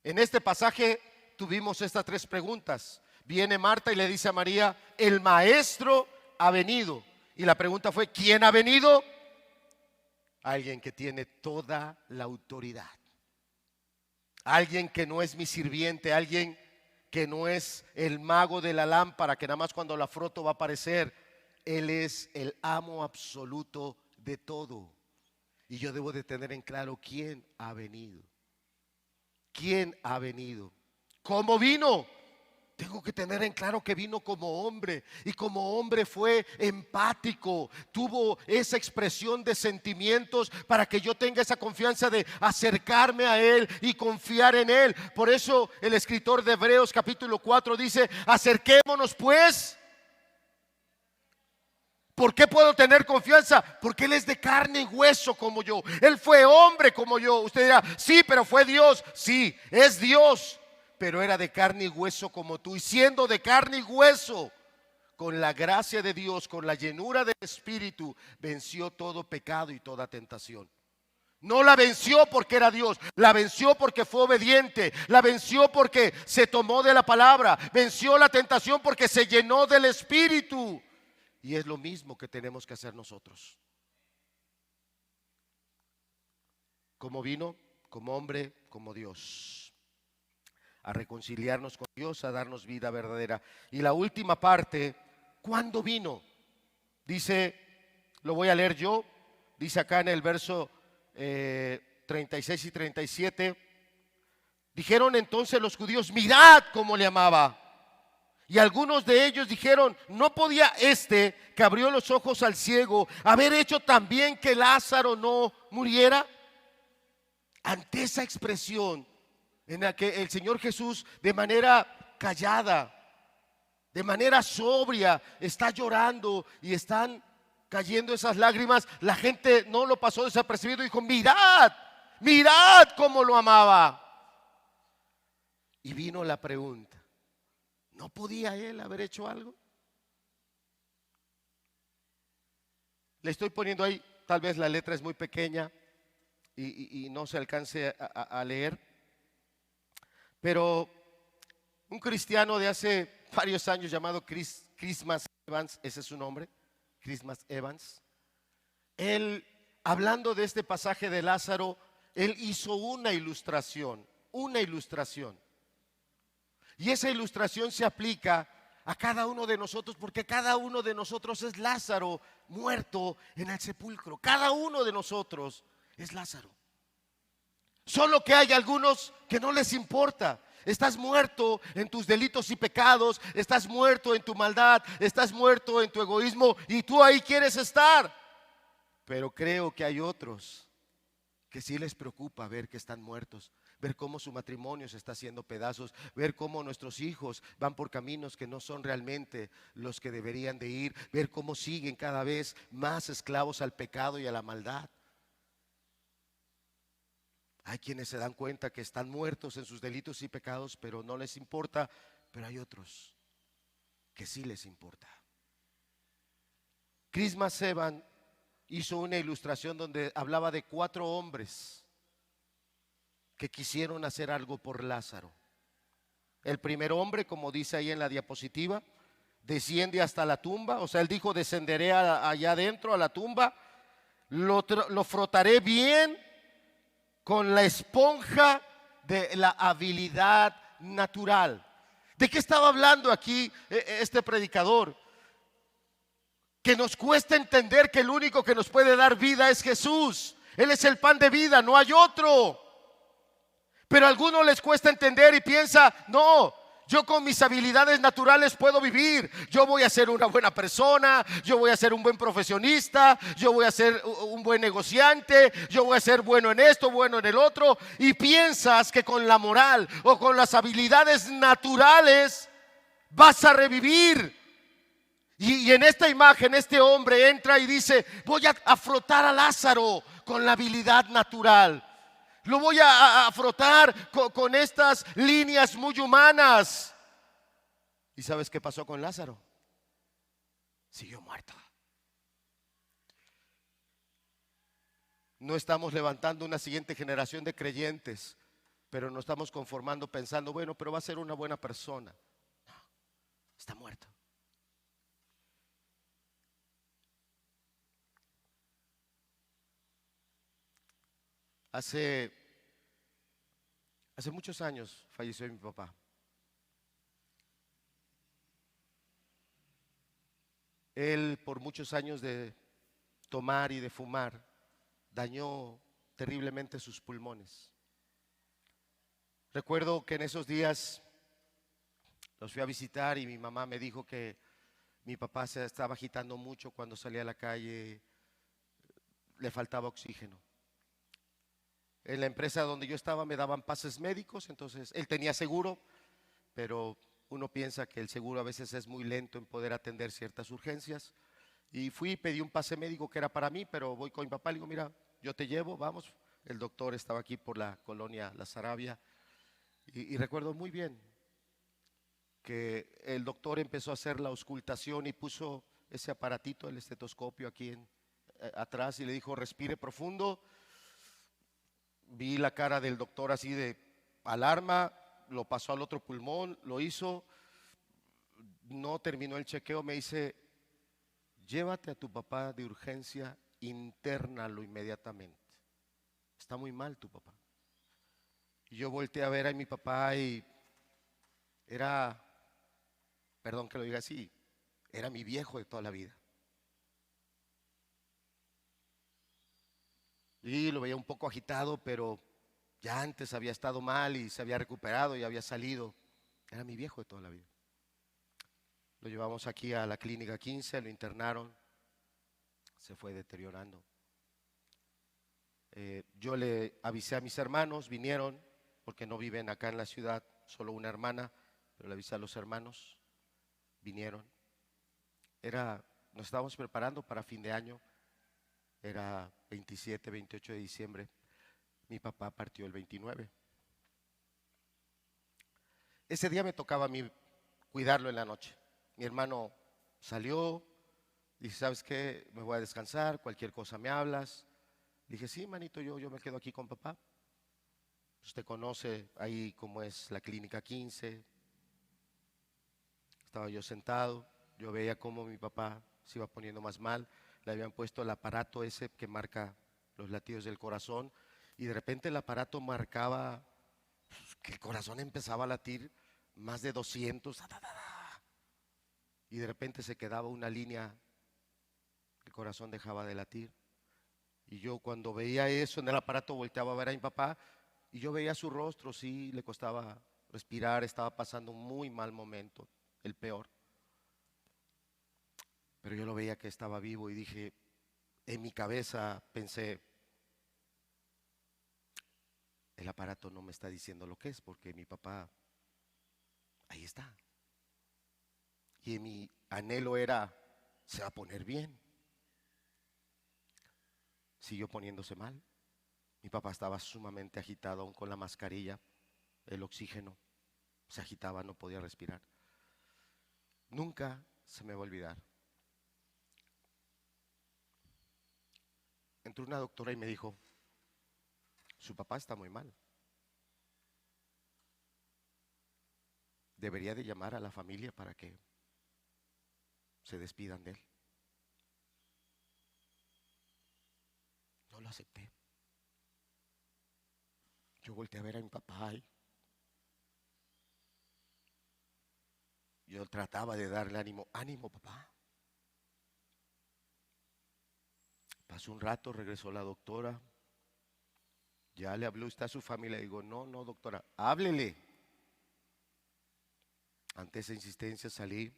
En este pasaje tuvimos estas 3 preguntas. Viene Marta y le dice a María: el maestro ha venido. Y la pregunta fue: ¿quién ha venido? Alguien que tiene toda la autoridad. Alguien que no es mi sirviente, alguien que no es el mago de la lámpara, que nada más cuando la froto va a aparecer. Él es el amo absoluto de todo. Y yo debo de tener en claro quién ha venido. ¿Quién ha venido? ¿Cómo vino? Tengo que tener en claro que vino como hombre y como hombre fue empático, tuvo esa expresión de sentimientos para que yo tenga esa confianza de acercarme a Él y confiar en Él. Por eso el escritor de Hebreos capítulo 4 dice: acerquémonos pues. ¿Por qué puedo tener confianza? Porque Él es de carne y hueso como yo. Él fue hombre como yo. Usted dirá: sí, pero fue Dios. Sí, es Dios, pero era de carne y hueso como tú. Y siendo de carne y hueso, con la gracia de Dios, con la llenura del Espíritu, venció todo pecado y toda tentación. No la venció porque era Dios, la venció porque fue obediente, la venció porque se tomó de la palabra, venció la tentación porque se llenó del Espíritu. Y es lo mismo que tenemos que hacer nosotros. Como vino, como hombre, como Dios, a reconciliarnos con Dios, a darnos vida verdadera. Y la última parte, ¿cuándo vino? Dice, lo voy a leer yo, dice acá en el verso 36 y 37. Dijeron entonces los judíos: mirad cómo le amaba. Y algunos de ellos dijeron: ¿no podía este que abrió los ojos al ciego haber hecho también que Lázaro no muriera? Ante esa expresión en la que el Señor Jesús, de manera callada, de manera sobria, está llorando y están cayendo esas lágrimas, la gente no lo pasó desapercibido. Dijo: mirad, mirad cómo lo amaba. Y vino la pregunta: ¿no podía Él haber hecho algo? Le estoy poniendo ahí, tal vez la letra es muy pequeña y no se alcance a leer, pero un cristiano de hace varios años llamado Christmas Evans, ese es su nombre, Christmas Evans, él, hablando de este pasaje de Lázaro, él hizo una ilustración. Y esa ilustración se aplica a cada uno de nosotros, porque cada uno de nosotros es Lázaro muerto en el sepulcro. Cada uno de nosotros es Lázaro. Solo que hay algunos que no les importa. Estás muerto en tus delitos y pecados, estás muerto en tu maldad, estás muerto en tu egoísmo y tú ahí quieres estar. Pero creo que hay otros que sí les preocupa ver que están muertos, ver cómo su matrimonio se está haciendo pedazos, ver cómo nuestros hijos van por caminos que no son realmente los que deberían de ir, ver cómo siguen cada vez más esclavos al pecado y a la maldad. Hay quienes se dan cuenta que están muertos en sus delitos y pecados, pero no les importa. Pero hay otros que sí les importa. Christmas Evans hizo una ilustración donde hablaba de 4 hombres que quisieron hacer algo por Lázaro. El primer hombre, como dice ahí en la diapositiva, desciende hasta la tumba. O sea, él dijo: descenderé allá adentro a la tumba, lo frotaré bien con la esponja de la habilidad natural. ¿De qué estaba hablando aquí este predicador? Que nos cuesta entender que el único que nos puede dar vida es Jesús. Él es el pan de vida, no hay otro. Pero a algunos les cuesta entender y piensa: no, yo con mis habilidades naturales puedo vivir. Yo voy a ser una buena persona, yo voy a ser un buen profesionista, yo voy a ser un buen negociante, yo voy a ser bueno en esto, bueno en el otro. Y piensas que con la moral o con las habilidades naturales vas a revivir. Y en esta imagen este hombre entra y dice: voy a frotar a Lázaro con la habilidad natural. Lo voy a frotar con estas líneas muy humanas. ¿Y sabes qué pasó con Lázaro? Siguió muerto. No estamos levantando una siguiente generación de creyentes, pero nos estamos conformando pensando: bueno, pero va a ser una buena persona. No, está muerto. Hace muchos años falleció mi papá. Él, por muchos años de tomar y de fumar, dañó terriblemente sus pulmones. Recuerdo que en esos días Los fui a visitar y mi mamá me dijo que mi papá se estaba agitando mucho cuando salía a la calle, le faltaba oxígeno. En la empresa donde yo estaba me daban pases médicos, entonces él tenía seguro, pero uno piensa que el seguro a veces es muy lento en poder atender ciertas urgencias. Y fui y pedí un pase médico que era para mí, pero voy con mi papá, le digo, mira, yo te llevo, vamos. El doctor estaba aquí por la colonia La Sarabia y recuerdo muy bien que el doctor empezó a hacer la auscultación y puso ese aparatito, el estetoscopio aquí atrás y le dijo, respire profundo. Vi la cara del doctor así de alarma, lo pasó al otro pulmón, lo hizo, no terminó el chequeo, me dice, llévate a tu papá de urgencia, internalo inmediatamente. Está muy mal tu papá. Y yo volteé a ver a mi papá y era, perdón que lo diga así, era mi viejo de toda la vida. Y lo veía un poco agitado, pero ya antes había estado mal y se había recuperado y había salido. Era mi viejo de toda la vida. Lo llevamos aquí a la clínica 15, lo internaron, se fue deteriorando. Yo le avisé a mis hermanos, vinieron, porque no viven acá en la ciudad, solo una hermana, pero le avisé a los hermanos, vinieron. Nos estábamos preparando para fin de año, era 27, 28 de diciembre, mi papá partió el 29. Ese día me tocaba a mí cuidarlo en la noche. Mi hermano salió, dice, ¿sabes qué? Me voy a descansar, cualquier cosa me hablas. Dije, sí, manito, yo me quedo aquí con papá. Usted conoce ahí cómo es la clínica 15. Estaba yo sentado, yo veía cómo mi papá se iba poniendo más mal. Le habían puesto el aparato ese que marca los latidos del corazón y de repente el aparato marcaba que el corazón empezaba a latir más de 200. Y de repente se quedaba una línea, el corazón dejaba de latir. Y yo cuando veía eso en el aparato volteaba a ver a mi papá y yo veía su rostro, sí, le costaba respirar, estaba pasando un muy mal momento, el peor. Pero yo lo veía que estaba vivo y dije, en mi cabeza pensé, el aparato no me está diciendo lo que es porque mi papá ahí está. Y mi anhelo era, se va a poner bien. Siguió poniéndose mal. Mi papá estaba sumamente agitado aún con la mascarilla, el oxígeno, se agitaba, no podía respirar. Nunca se me va a olvidar. Entró una doctora y me dijo, su papá está muy mal. Debería de llamar a la familia para que se despidan de él. No lo acepté. Yo volteé a ver a mi papá y yo trataba de darle ánimo. Ánimo, papá. Pasó un rato, regresó la doctora. Ya le habló usted a su familia. Digo, no, no, doctora, háblele. Ante esa insistencia salí,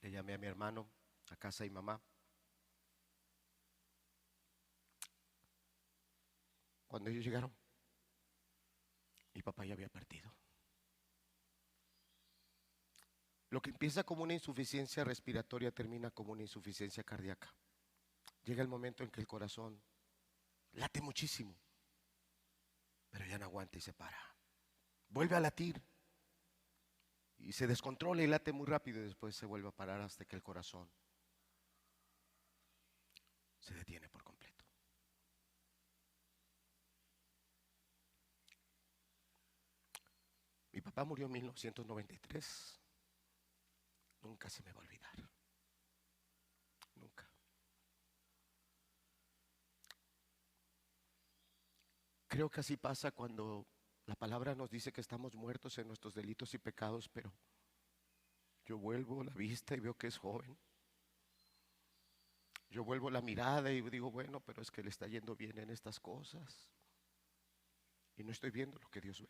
le llamé a mi hermano, a casa de mi mamá. Cuando ellos llegaron, mi papá ya había partido. Lo que empieza como una insuficiencia respiratoria termina como una insuficiencia cardíaca. Llega el momento en que el corazón late muchísimo, pero ya no aguanta y se para. Vuelve a latir y se descontrola y late muy rápido y después se vuelve a parar hasta que el corazón se detiene por completo. Mi papá murió en 1993. Nunca se me va a olvidar. Nunca. Creo que así pasa cuando la palabra nos dice que estamos muertos en nuestros delitos y pecados, pero yo vuelvo la vista y veo que es joven. Yo vuelvo la mirada y digo, bueno, pero es que le está yendo bien en estas cosas. Y no estoy viendo lo que Dios ve.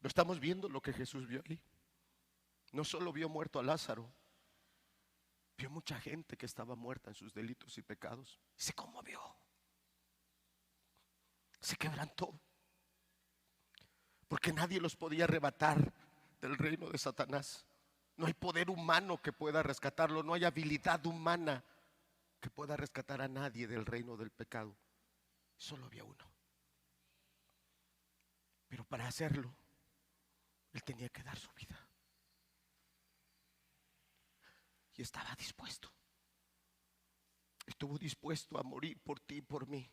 Lo estamos viendo lo que Jesús vio ahí. No solo vio muerto a Lázaro, vio mucha gente que estaba muerta en sus delitos y pecados. Se conmovió, se quebrantó, porque nadie los podía arrebatar del reino de Satanás. No hay poder humano que pueda rescatarlo, no hay habilidad humana que pueda rescatar a nadie del reino del pecado. Solo había uno. Pero para hacerlo, él tenía que dar su vida. Y estaba dispuesto. Estuvo dispuesto a morir por ti y por mí.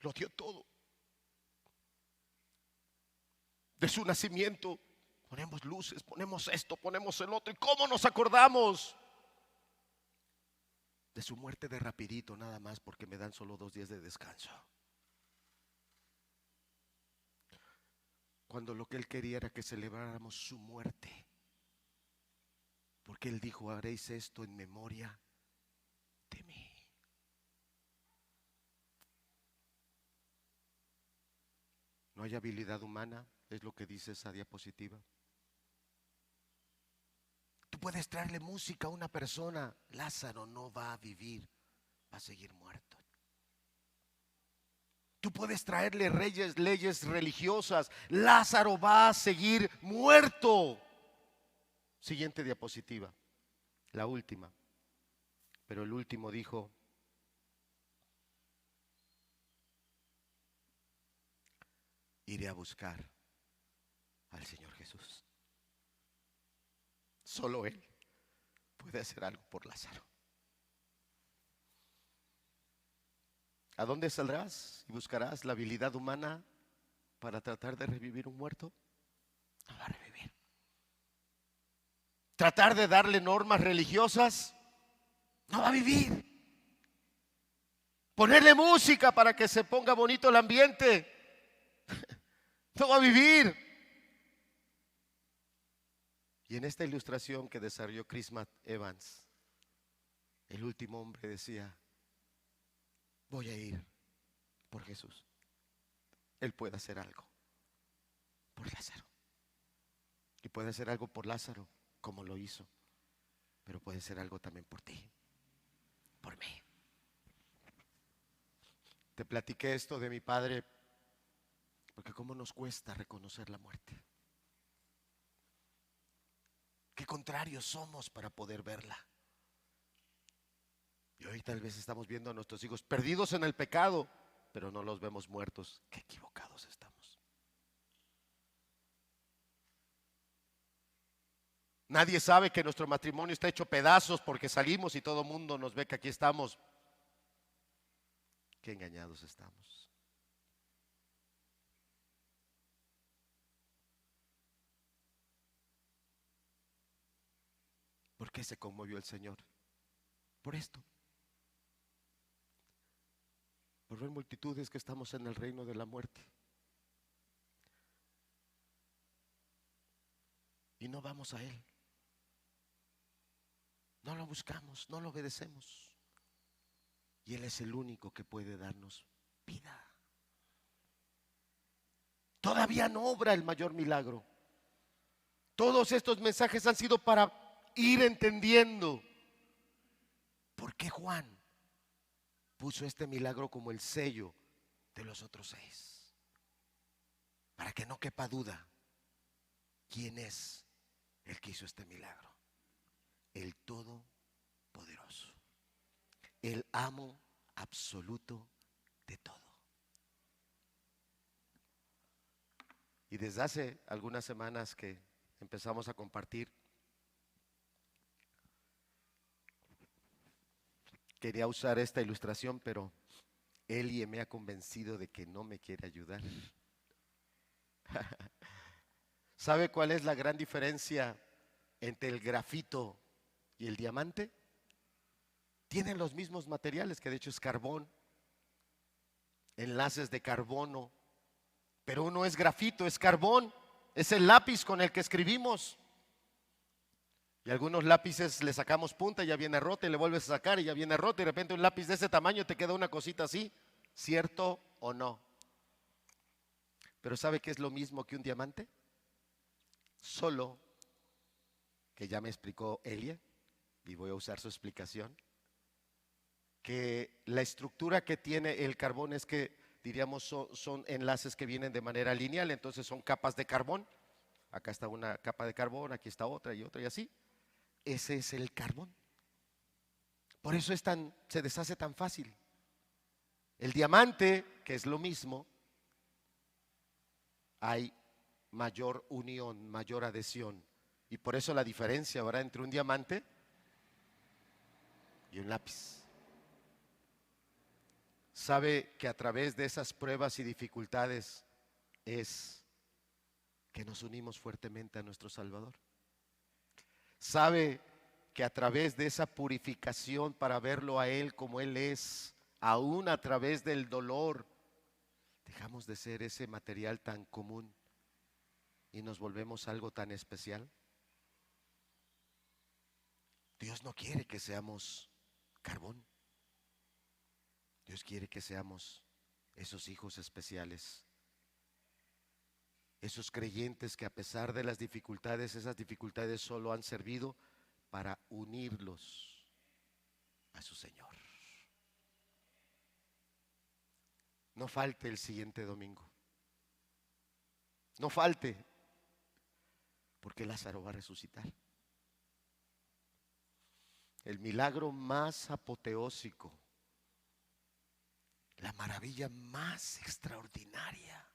Lo dio todo. De su nacimiento ponemos luces, ponemos esto, ponemos el otro. ¿Y cómo nos acordamos? De su muerte de rapidito, nada más porque me dan solo 2 días de descanso. Cuando lo que él quería era que celebráramos su muerte. Porque él dijo: haréis esto en memoria de mí. No hay habilidad humana, es lo que dice esa diapositiva. Tú puedes traerle música a una persona, Lázaro no va a vivir, va a seguir muerto. Tú puedes traerle leyes religiosas, Lázaro va a seguir muerto. Siguiente diapositiva, la última. Pero el último dijo: iré a buscar al Señor Jesús. Solo Él puede hacer algo por Lázaro. ¿A dónde saldrás y buscarás la habilidad humana para tratar de revivir un muerto? No va a revivir. Tratar de darle normas religiosas, no va a vivir. Ponerle música para que se ponga bonito el ambiente, no va a vivir. Y en esta ilustración que desarrolló Chris Matt Evans, el último hombre decía: voy a ir por Jesús. Él puede hacer algo por Lázaro. Y puede hacer algo por Lázaro como lo hizo. Pero puede hacer algo también por ti, por mí. Te platiqué esto de mi padre porque cómo nos cuesta reconocer la muerte. Qué contrarios somos para poder verla. Y hoy tal vez estamos viendo a nuestros hijos perdidos en el pecado, pero no los vemos muertos. Qué equivocados estamos. Nadie sabe que nuestro matrimonio está hecho pedazos porque salimos y todo el mundo nos ve que aquí estamos. Qué engañados estamos. ¿Por qué se conmovió el Señor? Por esto. Por ver multitudes que estamos en el reino de la muerte. Y no vamos a Él. No lo buscamos, no lo obedecemos. Y Él es el único que puede darnos vida. Todavía no obra el mayor milagro. Todos estos mensajes han sido para ir entendiendo por qué Juan puso este milagro como el sello de los otros 6. Para que no quepa duda quién es el que hizo este milagro. El Todopoderoso, el amo absoluto de todo. Y desde hace algunas semanas que empezamos a compartir, quería usar esta ilustración, pero Eli me ha convencido de que no me quiere ayudar. ¿Sabe cuál es la gran diferencia entre el grafito y el diamante? Tienen los mismos materiales, que de hecho es carbón, enlaces de carbono, pero uno es grafito, es carbón, es el lápiz con el que escribimos. Y algunos lápices le sacamos punta y ya viene rota y le vuelves a sacar y ya viene rota y de repente un lápiz de ese tamaño te queda una cosita así, ¿cierto o no? Pero ¿sabe qué es lo mismo que un diamante? Solo que ya me explicó Elia, y voy a usar su explicación, que la estructura que tiene el carbón es que, diríamos, son enlaces que vienen de manera lineal, entonces son capas de carbón. Acá está una capa de carbón, aquí está otra y así. Ese es el carbón. Por eso se deshace tan fácil. El diamante, que es lo mismo, hay mayor unión, mayor adhesión. Y por eso la diferencia, ¿verdad?, entre un diamante y un lápiz. Sabe que a través de esas pruebas y dificultades es que nos unimos fuertemente a nuestro Salvador. Sabe que a través de esa purificación para verlo a Él como Él es, aún a través del dolor, dejamos de ser ese material tan común y nos volvemos algo tan especial. Dios no quiere que seamos carbón. Dios quiere que seamos esos hijos especiales, esos creyentes que a pesar de las dificultades, esas dificultades solo han servido para unirlos a su Señor. No falte el siguiente domingo. No falte, porque Lázaro va a resucitar. El milagro más apoteósico, la maravilla más extraordinaria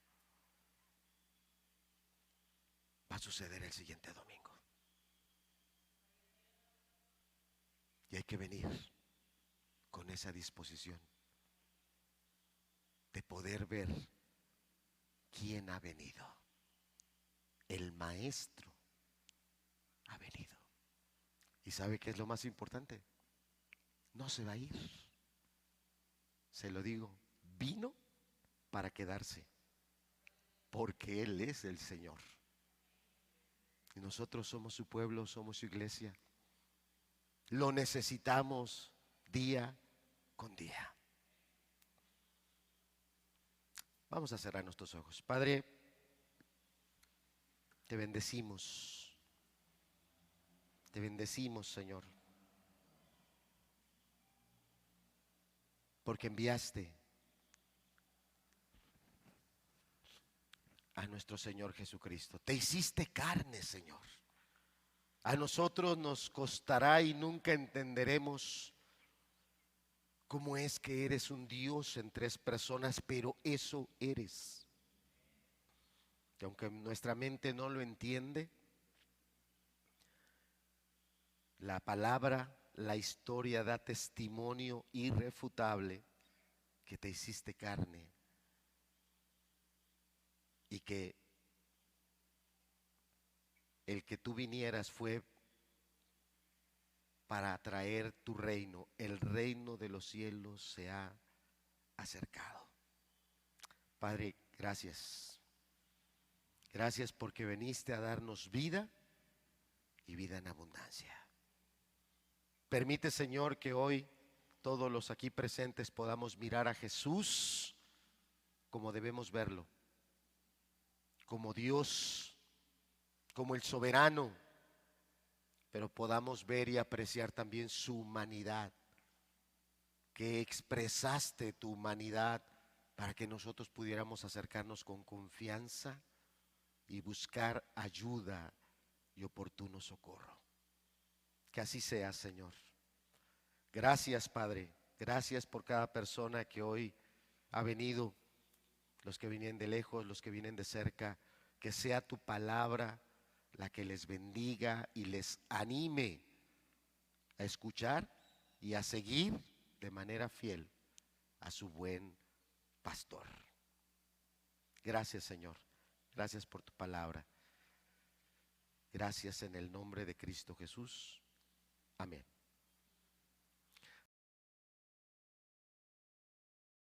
va a suceder el siguiente domingo. Y hay que venir con esa disposición de poder ver quién ha venido. El Maestro ha venido. ¿Y sabe qué es lo más importante? No se va a ir. Se lo digo, vino para quedarse, porque Él es el Señor. Y nosotros somos su pueblo, somos su iglesia. Lo necesitamos día con día. Vamos a cerrar nuestros ojos. Padre, te bendecimos. Te bendecimos, Señor, porque enviaste a nuestro Señor Jesucristo. Te hiciste carne, Señor. A nosotros nos costará y nunca entenderemos cómo es que eres un Dios en tres personas, pero eso eres. Y aunque nuestra mente no lo entiende, la palabra, la historia da testimonio irrefutable que te hiciste carne y que el que tú vinieras fue para traer tu reino. El reino de los cielos se ha acercado. Padre, gracias. Gracias porque viniste a darnos vida y vida en abundancia. Permite, Señor, que hoy todos los aquí presentes podamos mirar a Jesús como debemos verlo, como Dios, como el soberano, pero podamos ver y apreciar también su humanidad, que expresaste tu humanidad para que nosotros pudiéramos acercarnos con confianza y buscar ayuda y oportuno socorro. Que así sea, Señor. Gracias, Padre. Gracias por cada persona que hoy ha venido, los que vienen de lejos, los que vienen de cerca. Que sea tu palabra la que les bendiga y les anime a escuchar y a seguir de manera fiel a su buen pastor. Gracias, Señor. Gracias por tu palabra. Gracias en el nombre de Cristo Jesús. Amén.